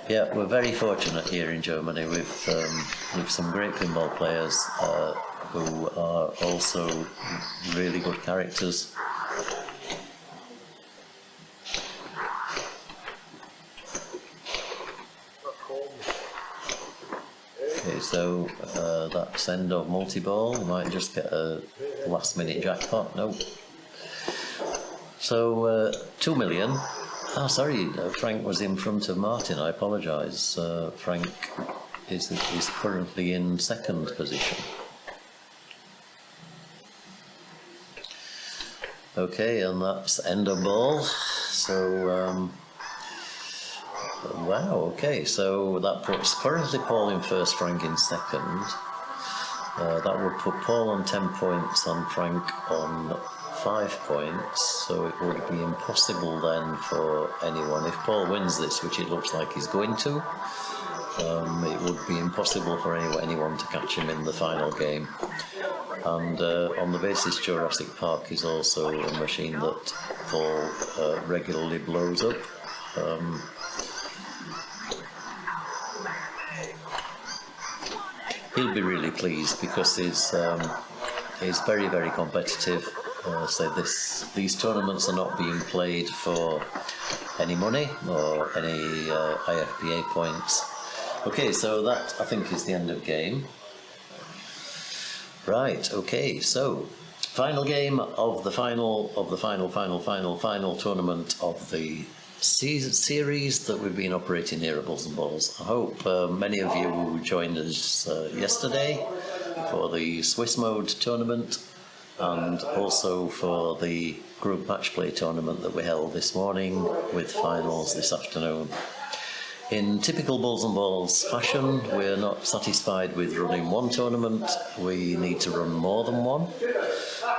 Yeah, we're very fortunate here in Germany with some great pinball players who are also really good characters. Okay, so that's end of multi-ball. We might just get a last-minute jackpot. Nope. So 2 million. Ah, sorry, Franck was in front of Martin. I apologise. Franck is currently in second position. Okay, and that's end of ball. So, wow, okay, so that puts currently Paul in first, Franck in second. That would put Paul on 10 points and Frank on 5 points, so it would be impossible then for anyone, if Paul wins this, which it looks like he's going to, it would be impossible for anyone to catch him in the final game. And on the basis Jurassic Park is also a machine that Paul regularly blows up. He'll be really pleased because he's very, very competitive. So these tournaments are not being played for any money or any IFPA points. Okay, so that I think is the end of game. Right, okay, so final game of the final tournament of the series that we've been operating here at Bulls and Balls. I hope many of you joined us yesterday for the Swiss mode tournament and also for the group match play tournament that we held this morning with finals this afternoon. In typical Bulls and Balls fashion, we're not satisfied with running one tournament, we need to run more than one.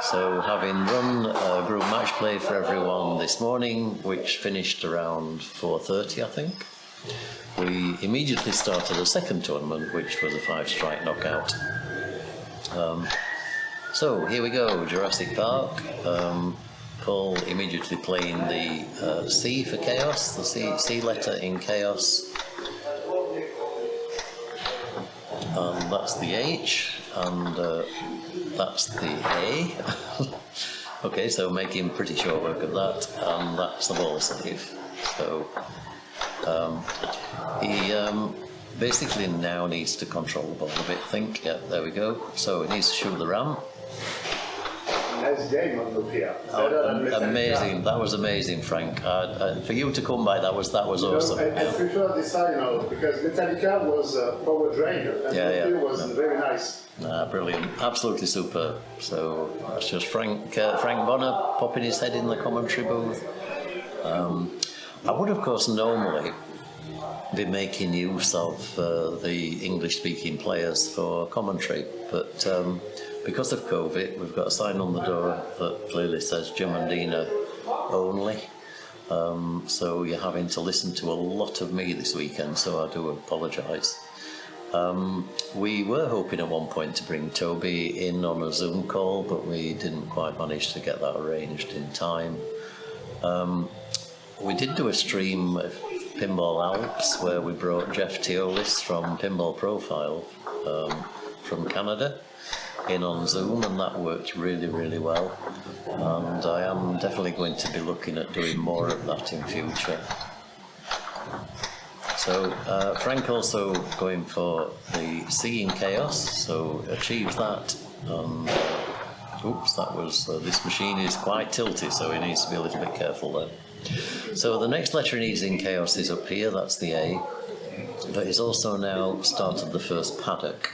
So having run a group match play for everyone this morning, which finished around 4:30 I think, we immediately started a second tournament, which was a 5-strike knockout. So here we go, Jurassic Park. Paul immediately playing the C for Chaos, the C letter in Chaos. And that's the H, and that's the A. Okay, so making pretty short work of that, and that's the ball save. So he basically now needs to control the ball a bit, I think. Yeah, there we go. So he needs to shoot the ramp. Nice game on Lupia. Amazing! That was amazing, Frank. For you to come by, that was awesome. I prefer this side, because Metallica was a power drainer, and Lupia was very nice. Brilliant, absolutely superb. So that's just Franck Bona popping his head in the commentary booth. I would, of course, normally be making use of the English-speaking players for commentary, but because of COVID, we've got a sign on the door that clearly says Jim and Dina only. So you're having to listen to a lot of me this weekend, so I do apologise. We were hoping at one point to bring Toby in on a Zoom call, but we didn't quite manage to get that arranged in time. We did do a stream of Pinball Alps where we brought Jeff Teolis from Pinball Profile from Canada in on Zoom, and that worked really, really well. And I am definitely going to be looking at doing more of that in future. So Frank also going for the C in Chaos, so achieves that. Oops, that was this machine is quite tilty, so he needs to be a little bit careful there. So the next letter he needs in Chaos is up here, that's the A. But he's also now started the first paddock.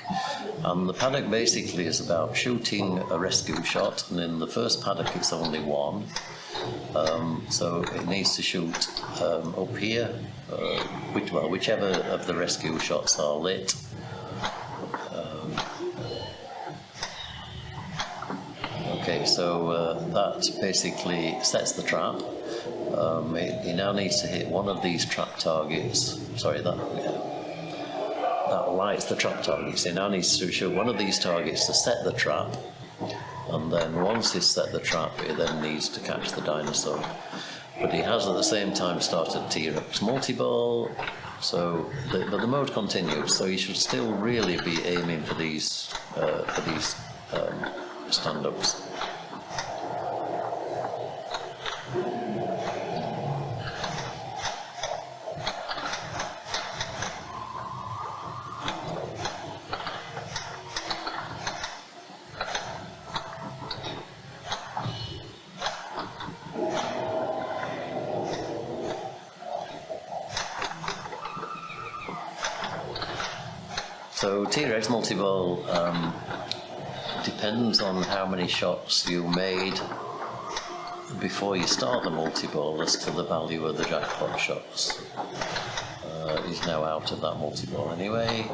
And the paddock basically is about shooting a rescue shot, and in the first paddock it's only one. So it needs to shoot up here, whichever of the rescue shots are lit. Okay, so that basically sets the trap. He now needs to hit one of these trap targets. Sorry, that lights the trap targets. He now needs to shoot one of these targets to set the trap, and then once he's set the trap, he then needs to catch the dinosaur. But he has at the same time started T-Rex multi-ball, so but the mode continues. So you should still really be aiming for these stand-ups. So T-Rex multi-ball depends on how many shots you made before you start the multi-ball as to the value of the jackpot shots. He's now out of that multi-ball anyway.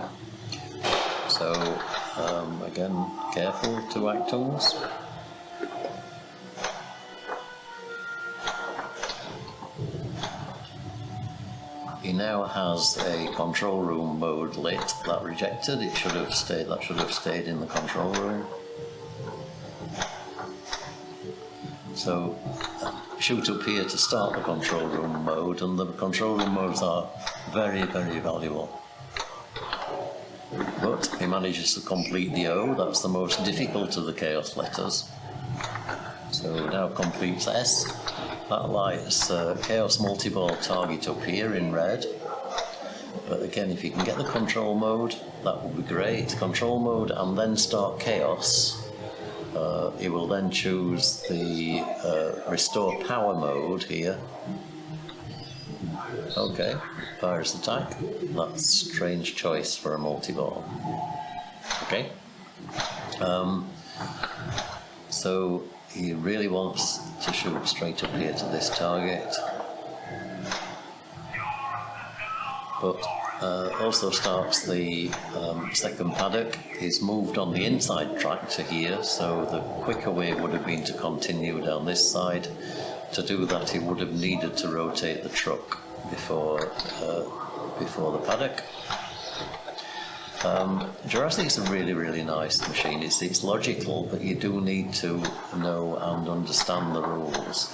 So Again, careful, 2 actums. He now has a control room mode lit. That rejected. It should have stayed. That should have stayed in the control room. So shoot up here to start the control room mode, and the control room modes are very, very valuable. But he manages to complete the O. That's the most difficult of the chaos letters. So now completes S. That lights chaos multi-ball target up here in red. But again, if you can get the control mode, that would be great. Control mode and then start chaos. He will then choose the restore power mode here. Okay, virus attack. That's a strange choice for a multi-ball. Okay. So he really wants to shoot straight up here to this target. But also starts the second paddock. He's moved on the inside track to here, so the quicker way would have been to continue down this side. To do that, he would have needed to rotate the truck before the paddock. Jurassic's a really, really nice machine. It's logical, but you do need to know and understand the rules.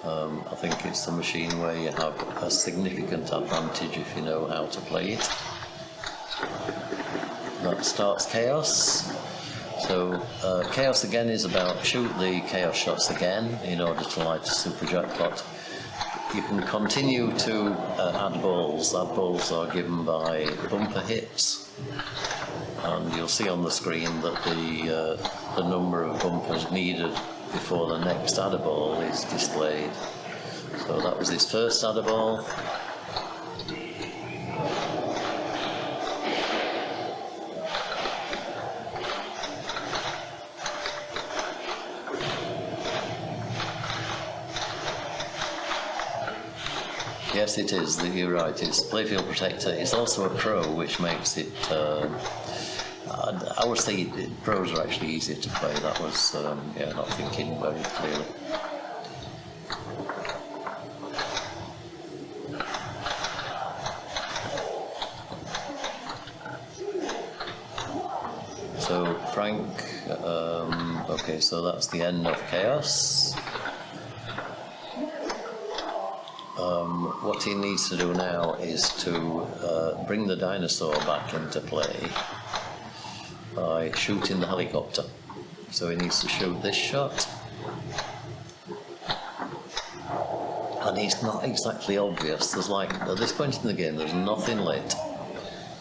I think it's a machine where you have a significant advantage if you know how to play it. That starts chaos. So chaos again is about shoot the chaos shots again in order to light a super jackpot. You can continue to add balls. Add balls are given by bumper hits, and you'll see on the screen that the number of bumpers needed before the next adder ball is displayed. So that was his first adder ball. Yes, it is. You're right. It's Playfield Protector. It's also a Pro, which makes it. I would say Pros are actually easier to play. That was not thinking very clearly. So Franck. Okay, so that's the end of chaos. What he needs to do now is to bring the dinosaur back into play by shooting the helicopter. So he needs to shoot this shot. And it's not exactly obvious. There's like, at this point in the game, there's nothing lit.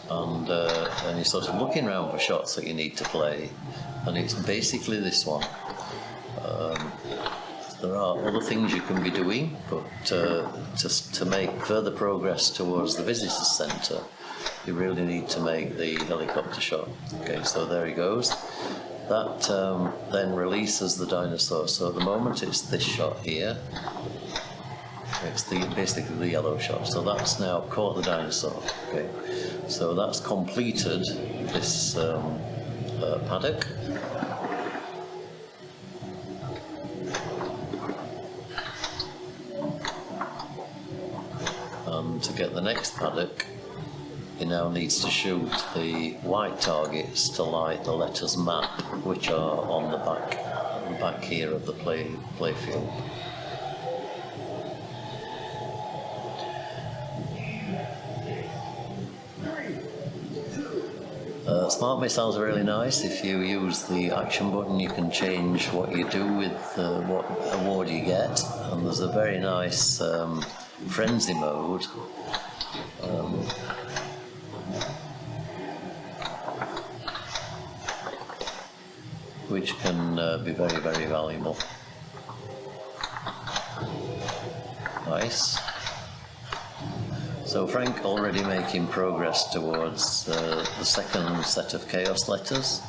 And you're sort of looking around for shots that you need to play. And it's basically this one. There are other things you can be doing, but to make further progress towards the visitor centre, you really need to make the helicopter shot. Okay, so there he goes. That then releases the dinosaur. So at the moment it's this shot here. It's basically the yellow shot. So that's now caught the dinosaur. Okay, so that's completed this paddock. To get the next paddock, he now needs to shoot the white targets to light the letters map, which are on the back here of the playfield. Smart missiles are really nice. If you use the action button, you can change what you do with what award you get, and there's a very nice frenzy mode. Which can be very, very valuable. Nice. So Franck already making progress towards the second set of chaos letters.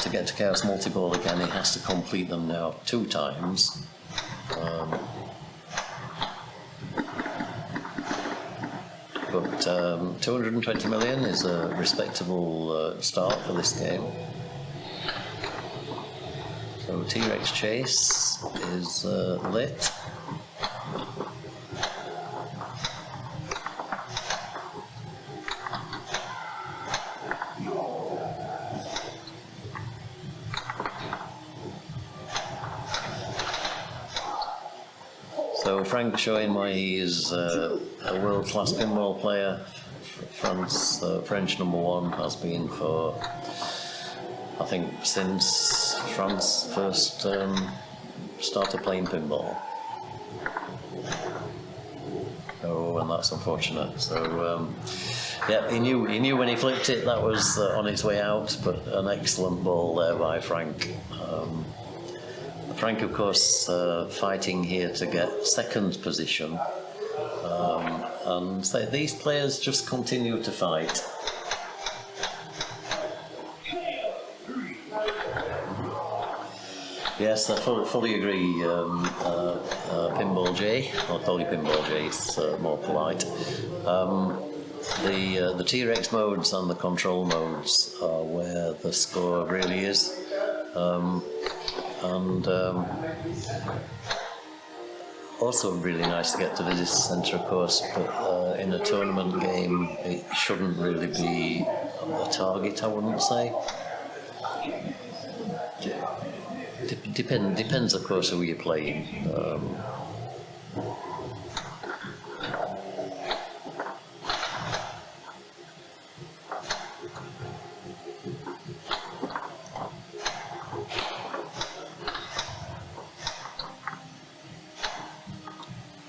To get to chaos multi-ball again, he has to complete them now 2 times. but 220 million is a respectable start for this game. So T-Rex Chase is lit. So Franck showing why he is a world-class pinball player. French #1 has been for, I think, since France first started playing pinball. Oh, and that's unfortunate. So yeah, he knew when he flipped it that was on its way out, but an excellent ball there by Franck. Franck, of course, fighting here to get second position, and these players just continue to fight. Yes, I fully agree. Pinball J, I'll call you Pinball J, it's more polite. The T-Rex modes and the control modes are where the score really is. And also really nice to get to visit the centre, of course, but in a tournament game it shouldn't really be a target, I wouldn't say. Depends, of course, who you're playing.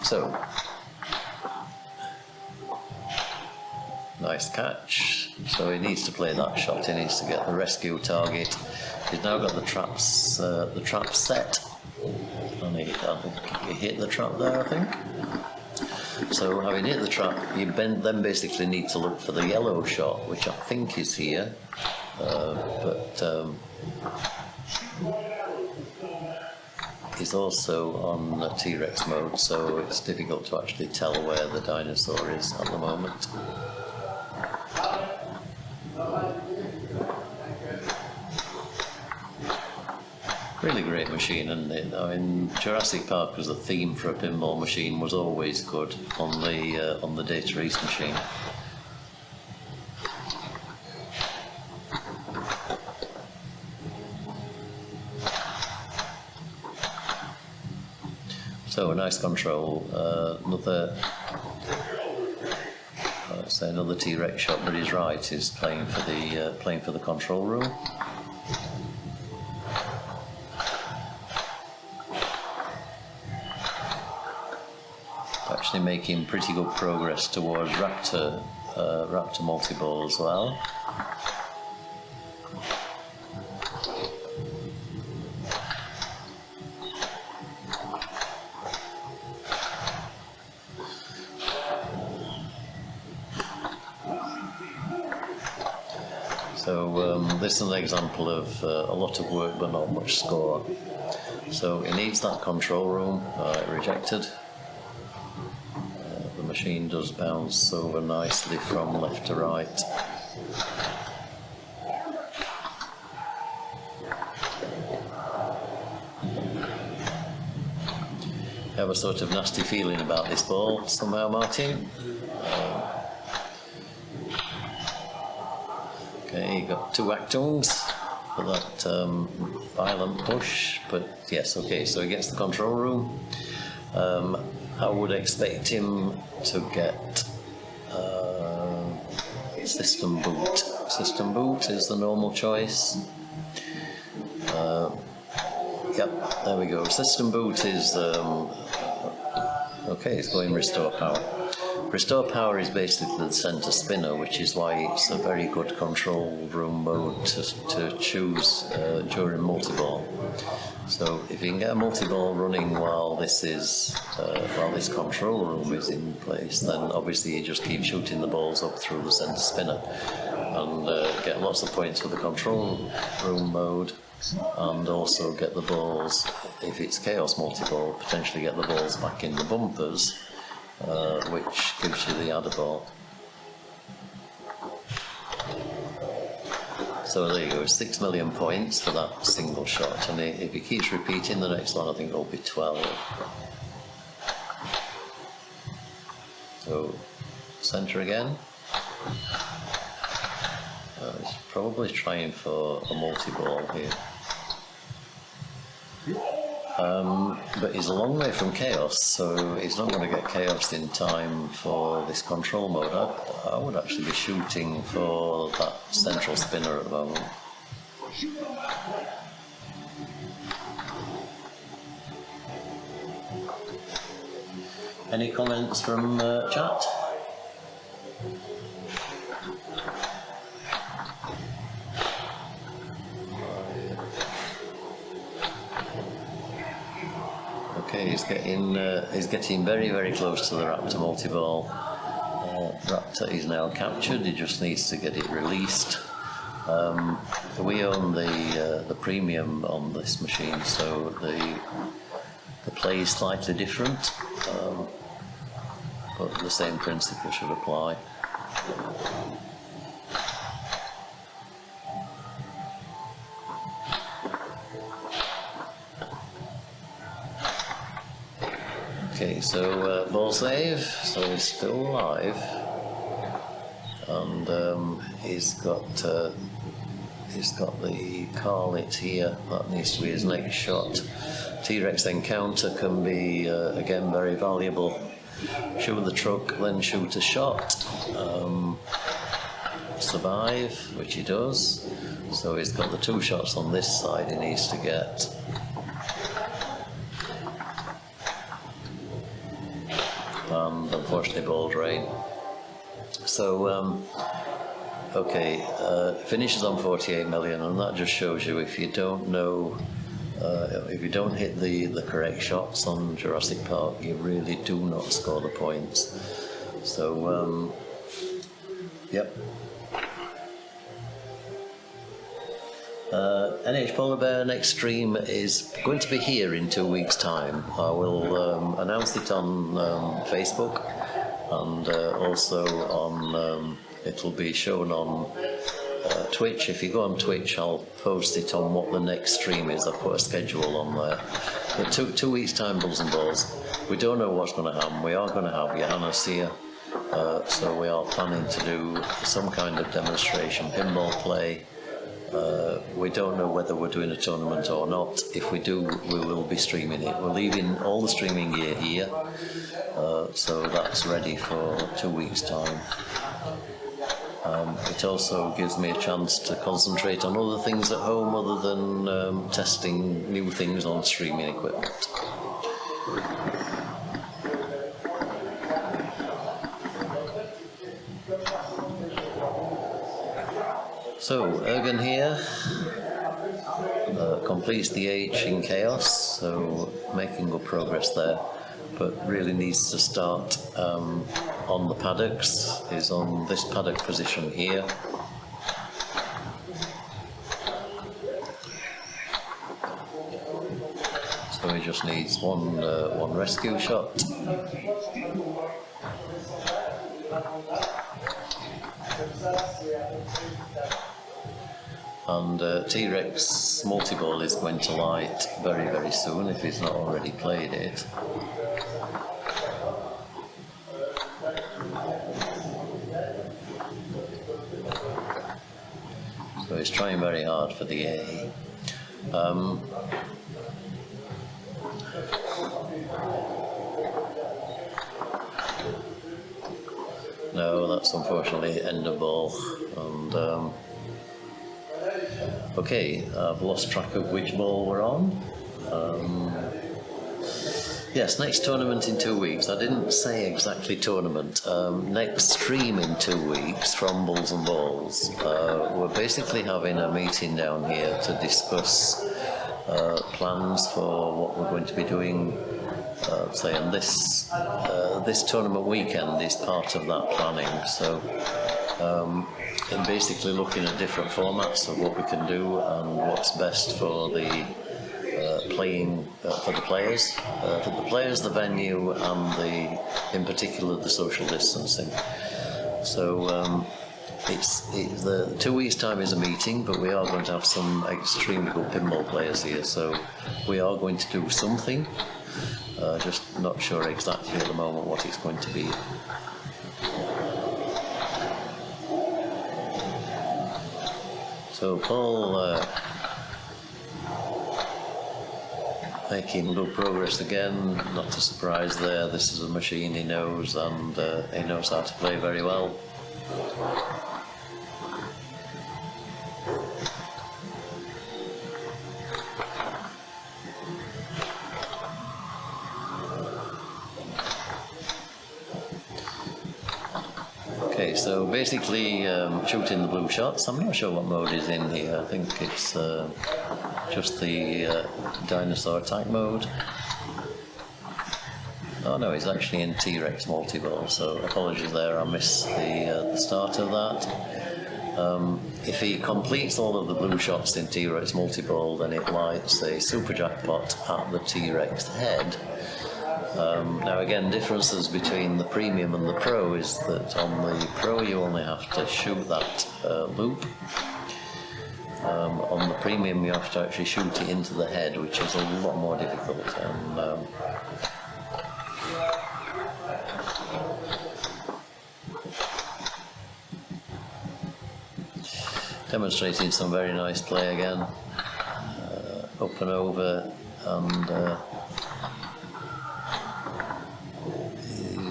So, nice catch. So he needs to play that shot. He needs to get the rescue target. He's now got the traps set, and he hit the trap there, I think. So having hit the trap, you then basically need to look for the yellow shot, which I think is here, but he's also on T-Rex mode, so it's difficult to actually tell where the dinosaur is at the moment. Really great machine, and I mean, Jurassic Park as a theme for a pinball machine was always good on the Data East machine. So a nice control. Another T-Rex shot, but he's right. He's playing for the control room. Actually making pretty good progress towards Raptor multi-ball as well. So this is an example of a lot of work but not much score. So he needs that control room, rejected. The machine does bounce over nicely from left to right. I have a sort of nasty feeling about this ball somehow, Martin. Okay, you got 2 Actungs for that violent push, but yes, okay, so he gets the control room. I would expect him to get system boot. System boot is the normal choice. Yep, there we go. System boot is okay. It's going restore power. Restore power is basically the center spinner, which is why it's a very good control room mode to choose during multi-ball. So if you can get a multi-ball running while this control room is in place, then obviously you just keep shooting the balls up through the center spinner and get lots of points for the control room mode, and also get the balls, if it's chaos multi-ball, potentially get the balls back in the bumpers, which gives you the adder ball. So there you go, 6 million points for that single shot, and if he keeps repeating, the next one I think will be 12. So, centre again. He's probably trying for a multi-ball here. But he's a long way from chaos, so he's not going to get chaos in time for this control mode. I would actually be shooting for that central spinner at the moment. Any comments from chat? Okay, he's getting very, very close to the Raptor multi-ball. Raptor is now captured. He just needs to get it released. We own the premium on this machine, so the play is slightly different, but the same principle should apply. Okay, so ball save, so he's still alive, and he's got the Carlet here. That needs to be his next shot. T-Rex encounter can be again very valuable. Shoot the truck, then shoot a shot. Survive, which he does. So he's got the 2 shots on this side he needs to get. And unfortunately ball drain. So okay, finishes on 48 million, and that just shows you if you don't know, if you don't hit the correct shots on Jurassic Park, you really do not score the points. So yep. NH Polar Bear next stream is going to be here in 2 weeks' time. I will announce it on Facebook, and also on it'll be shown on Twitch. If you go on Twitch, I'll post it on what the next stream is. I've put a schedule on there. But 2 weeks' time, Bulls and Balls. We don't know what's going to happen. We are going to have Johannes here, so we are planning to do some kind of demonstration pinball play. We don't know whether we're doing a tournament or not. If we do, we will be streaming it. We're leaving all the streaming gear here, so that's ready for 2 weeks' time. It also gives me a chance to concentrate on other things at home other than testing new things on streaming equipment. So, Ergun here completes the H in Chaos, so making good progress there, but really needs to start on the paddocks, is on this paddock position here. So he just needs one rescue shot. And T-Rex multi-ball is going to light very, very soon if he's not already played it. So he's trying very hard for the A. No, that's unfortunately end of ball. And okay, I've lost track of which ball we're on. Yes, next tournament in 2 weeks. I didn't say exactly tournament. Next stream in 2 weeks from Bulls and Balls. We're basically having a meeting down here to discuss plans for what we're going to be doing. Say, and this tournament weekend is part of that planning. So. And basically looking at different formats of what we can do and what's best for the playing for the players, the venue, and in particular the social distancing. So the 2 weeks' time is a meeting, but we are going to have some extremely good pinball players here, so we are going to do something. Just not sure exactly at the moment what it's going to be. So Paul making good progress again, not a surprise there. This is a machine he knows, and he knows how to play very well. Okay, so basically shooting the blue shots. I'm not sure what mode is in here. I think it's just the dinosaur attack mode. Oh no, it's actually in T-Rex multi-ball, so apologies there, I missed the start of that. If he completes all of the blue shots in T-Rex multi-ball, then it lights a super jackpot at the T-Rex head. Now again, differences between the Premium and the Pro is that on the Pro you only have to shoot that loop. On the Premium you have to actually shoot it into the head, which is a lot more difficult. And, demonstrating some very nice play again, up and over, and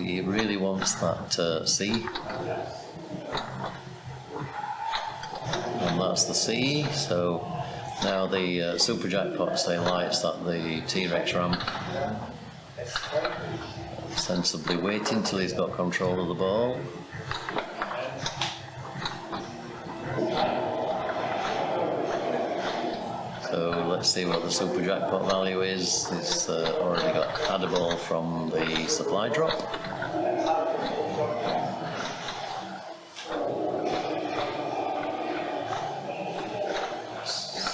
he really wants that C, and that's the C. So now the super jackpot say lights at the T-Rex ramp, sensibly waiting till he's got control of the ball. So let's see what the super jackpot value is. It's already had a ball from the supply drop.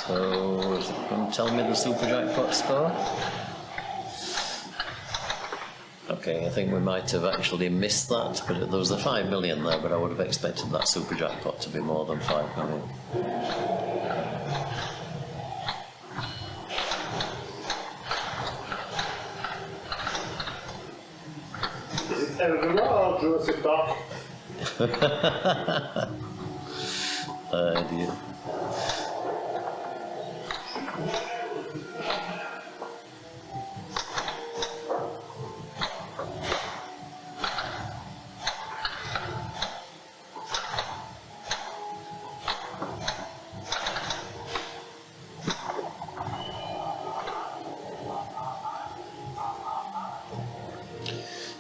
So is it going to tell me the super jackpot score? Okay, I think we might have actually missed that, but there was the 5 million there, but I would have expected that super jackpot to be more than 5 million. Ergun or Jurassic Park? Dear.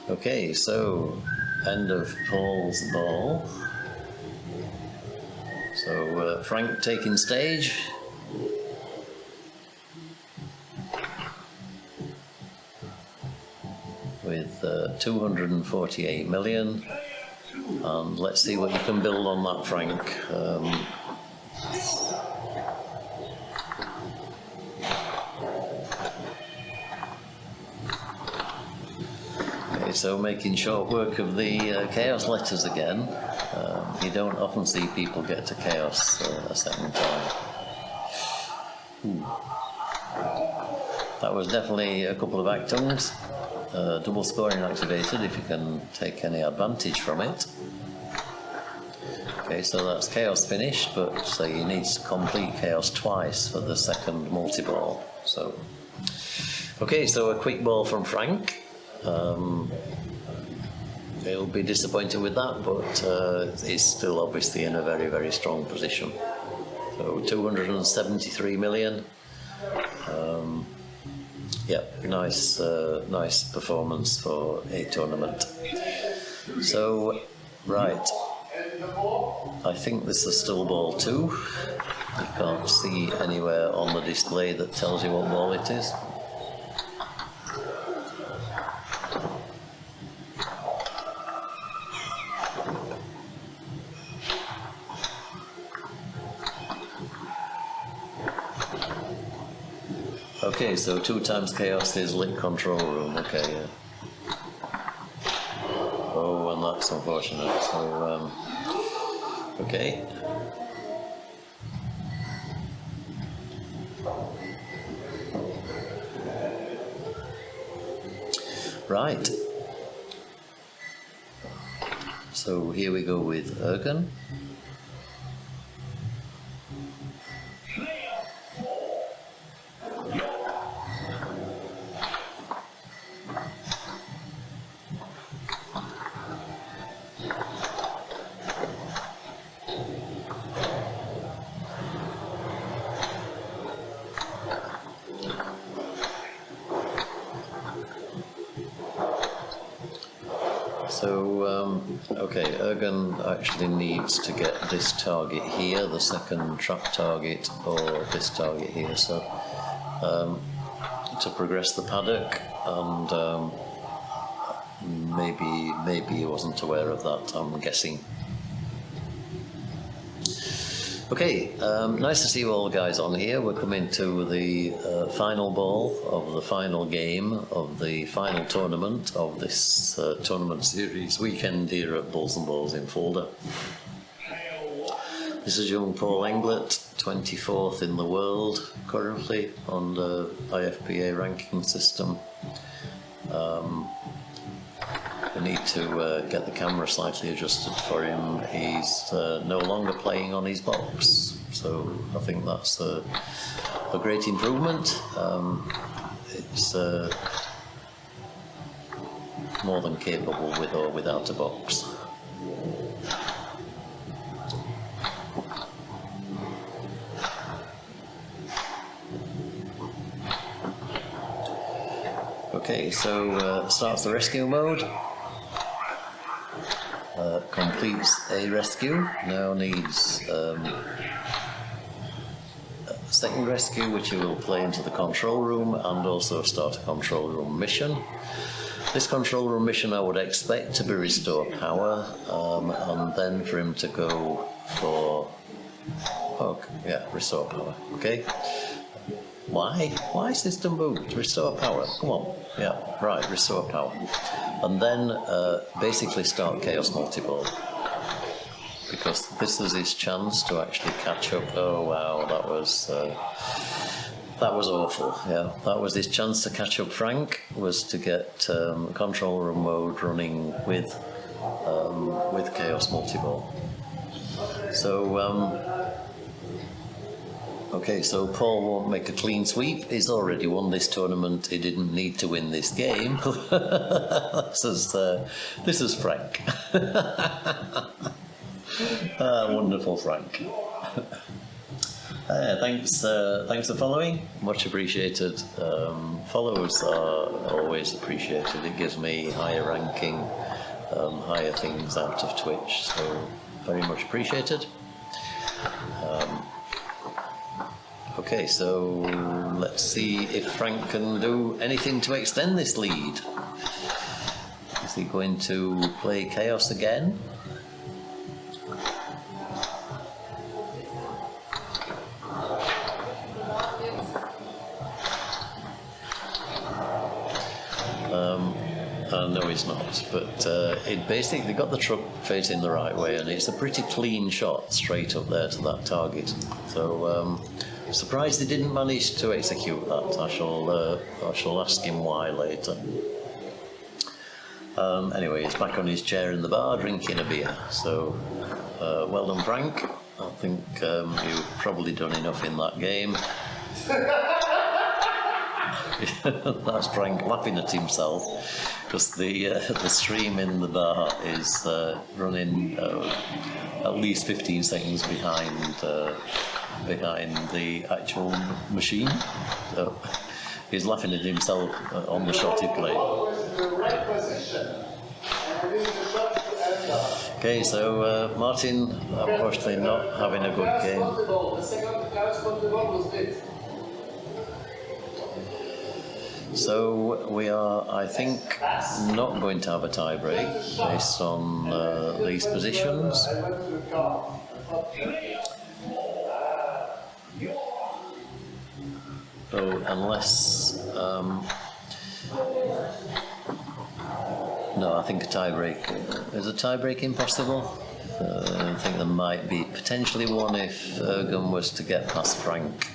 Okay, so end of Paul's ball. So Franck taking stage. With 248 million. And let's see what you can build on that, Franck. So making short work of the chaos letters again. You don't often see people get to chaos a second time. Ooh. That was definitely a couple of actungs. Double scoring activated if you can take any advantage from it. Okay, so that's chaos finished, but so you need to complete chaos twice for the second multi-ball. So, okay, so a quick ball from Franck. He'll be disappointed with that, but he's still obviously in a very, very strong position. So 273 million. Yep, nice performance for a tournament. So, right, I think this is still ball 2. You can't see anywhere on the display that tells you what ball it is. Okay, so 2 times chaos is lit control room, okay, yeah. Oh, and that's unfortunate. So, Okay. Right. So here we go with Ergun. So, okay, Ergun actually needs to get this target here, the second trap target, or this target here, so to progress the paddock, and maybe he wasn't aware of that, I'm guessing. Okay, nice to see you all guys on here. We're coming to the final ball of the final game of the final tournament of this tournament series weekend here at Bulls and Balls in Fulda. This is young Paul Englert, 24th in the world currently on the IFPA ranking system. We need to get the camera slightly adjusted for him. He's no longer playing on his box, so I think that's a great improvement. It's more than capable with or without a box. Okay, so starts the rescue mode. Completes a rescue, now needs second rescue, which you will play into the control room and also start a control room mission. This control room mission I would expect to be restore power, and then for him to go for, restore power, okay? Why system boot? Restore power, come on, yeah, right, restore power. And then basically start Chaos Multiball, because this is his chance to actually catch up. Oh wow, that was awful. Yeah, that was his chance to catch up. Franck was to get control room mode running with Chaos Multiball. So okay, so Paul won't make a clean sweep. He's already won this tournament. He didn't need to win this game. This is Franck. Wonderful Franck. Thanks for following. Much appreciated. Follows are always appreciated. It gives me higher ranking, higher things out of Twitch. So very much appreciated. Okay, so let's see if Franck can do anything to extend this lead. Is he going to play Chaos again? No, he's not, but it basically got the truck facing the right way, and it's a pretty clean shot straight up there to that target. So surprised he didn't manage to execute that. I shall ask him why later. Anyway, he's back on his chair in the bar drinking a beer. So well done, Franck. I think you've probably done enough in that game. That's Franck laughing at himself, because the stream in the bar is running at least 15 seconds behind the actual machine. So he's laughing at himself on the shot he played. Okay, so Martin, unfortunately not having a good game. So we are, I think, not going to have a tie break based on these positions. So unless no, I think a tie break is a tie break impossible. I think there might be potentially one if Ergun was to get past Franck.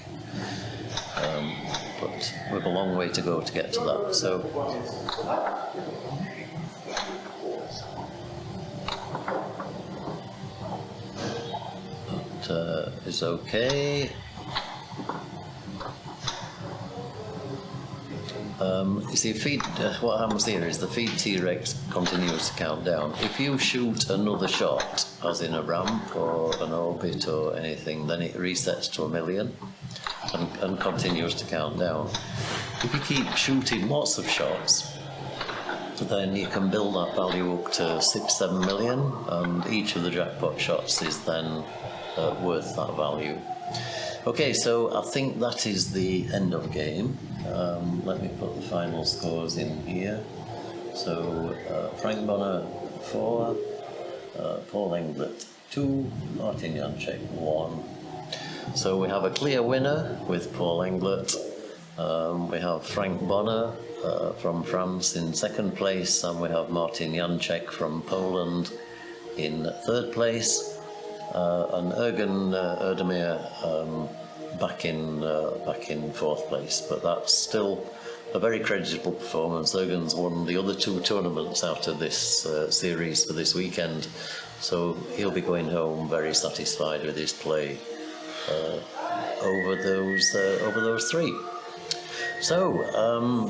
But we've a long way to go to get to that. So that is okay. You see, what happens here is the feed T-Rex continues to count down. If you shoot another shot, as in a ramp or an orbit or anything, then it resets to 1,000,000 and continues to count down. If you keep shooting lots of shots, then you can build that value up to 6-7 million, and each of the jackpot shots is then worth that value. Okay, so I think that is the end of game. Let me put the final scores in here. So Franck Bona 4, Paul Englert 2, Martin Janczyk 1. So we have a clear winner with Paul Englert. We have Franck Bona from France in second place, and we have Martin Janczyk from Poland in third place, and Ergun Erdemir back in fourth place. But that's still a very creditable performance. Ergun's won the other 2 tournaments out of this series for this weekend, so he'll be going home very satisfied with his play over those 3. So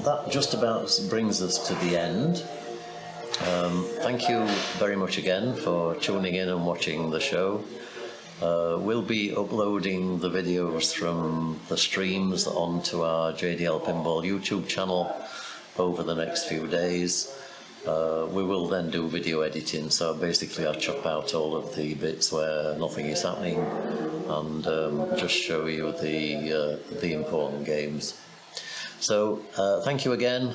that just about brings us to the end. Thank you very much again for tuning in and watching the show. We'll be uploading the videos from the streams onto our JDL Pinball YouTube channel over the next few days. We will then do video editing, so basically I chop out all of the bits where nothing is happening and just show you the important games. So thank you again.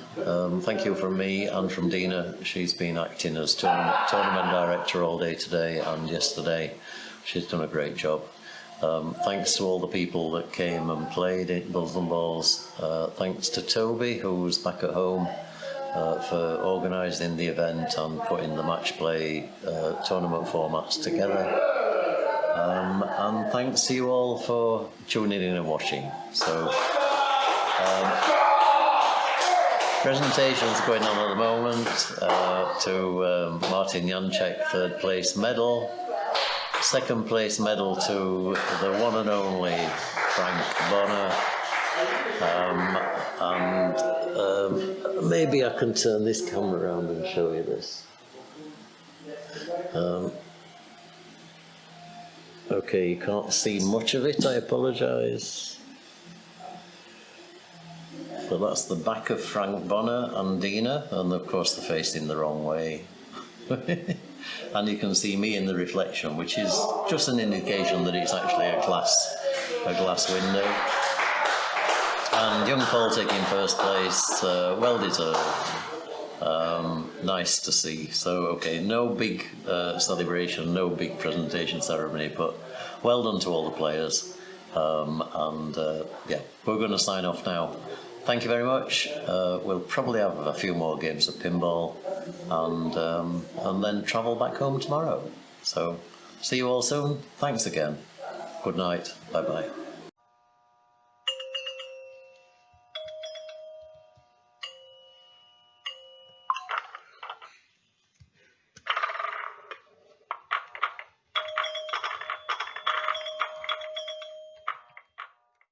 Thank you from me and from Dina. She's been acting as tournament director all day today and yesterday. She's done a great job. Thanks to all the people that came and played at Bulls and Balls. Thanks to Toby, who's back at home, for organising the event and putting the match play tournament formats together. And thanks to you all for tuning in and watching. So presentations going on at the moment to Martin Janczyk, third place medal. Second place medal to the one and only Franck Bona. And maybe I can turn this camera around and show you this. Okay, you can't see much of it, I apologise. So that's the back of Franck Bona and Dina, and of course they're facing the wrong way. And you can see me in the reflection, which is just an indication that it's actually a glass window. And young Paul taking first place, well deserved. Nice to see. So, okay, no big celebration, no big presentation ceremony, but well done to all the players. Yeah, we're going to sign off now. Thank you very much. We'll probably have a few more games of pinball and then travel back home tomorrow. So, see you all soon. Thanks again. Good night. Bye-bye.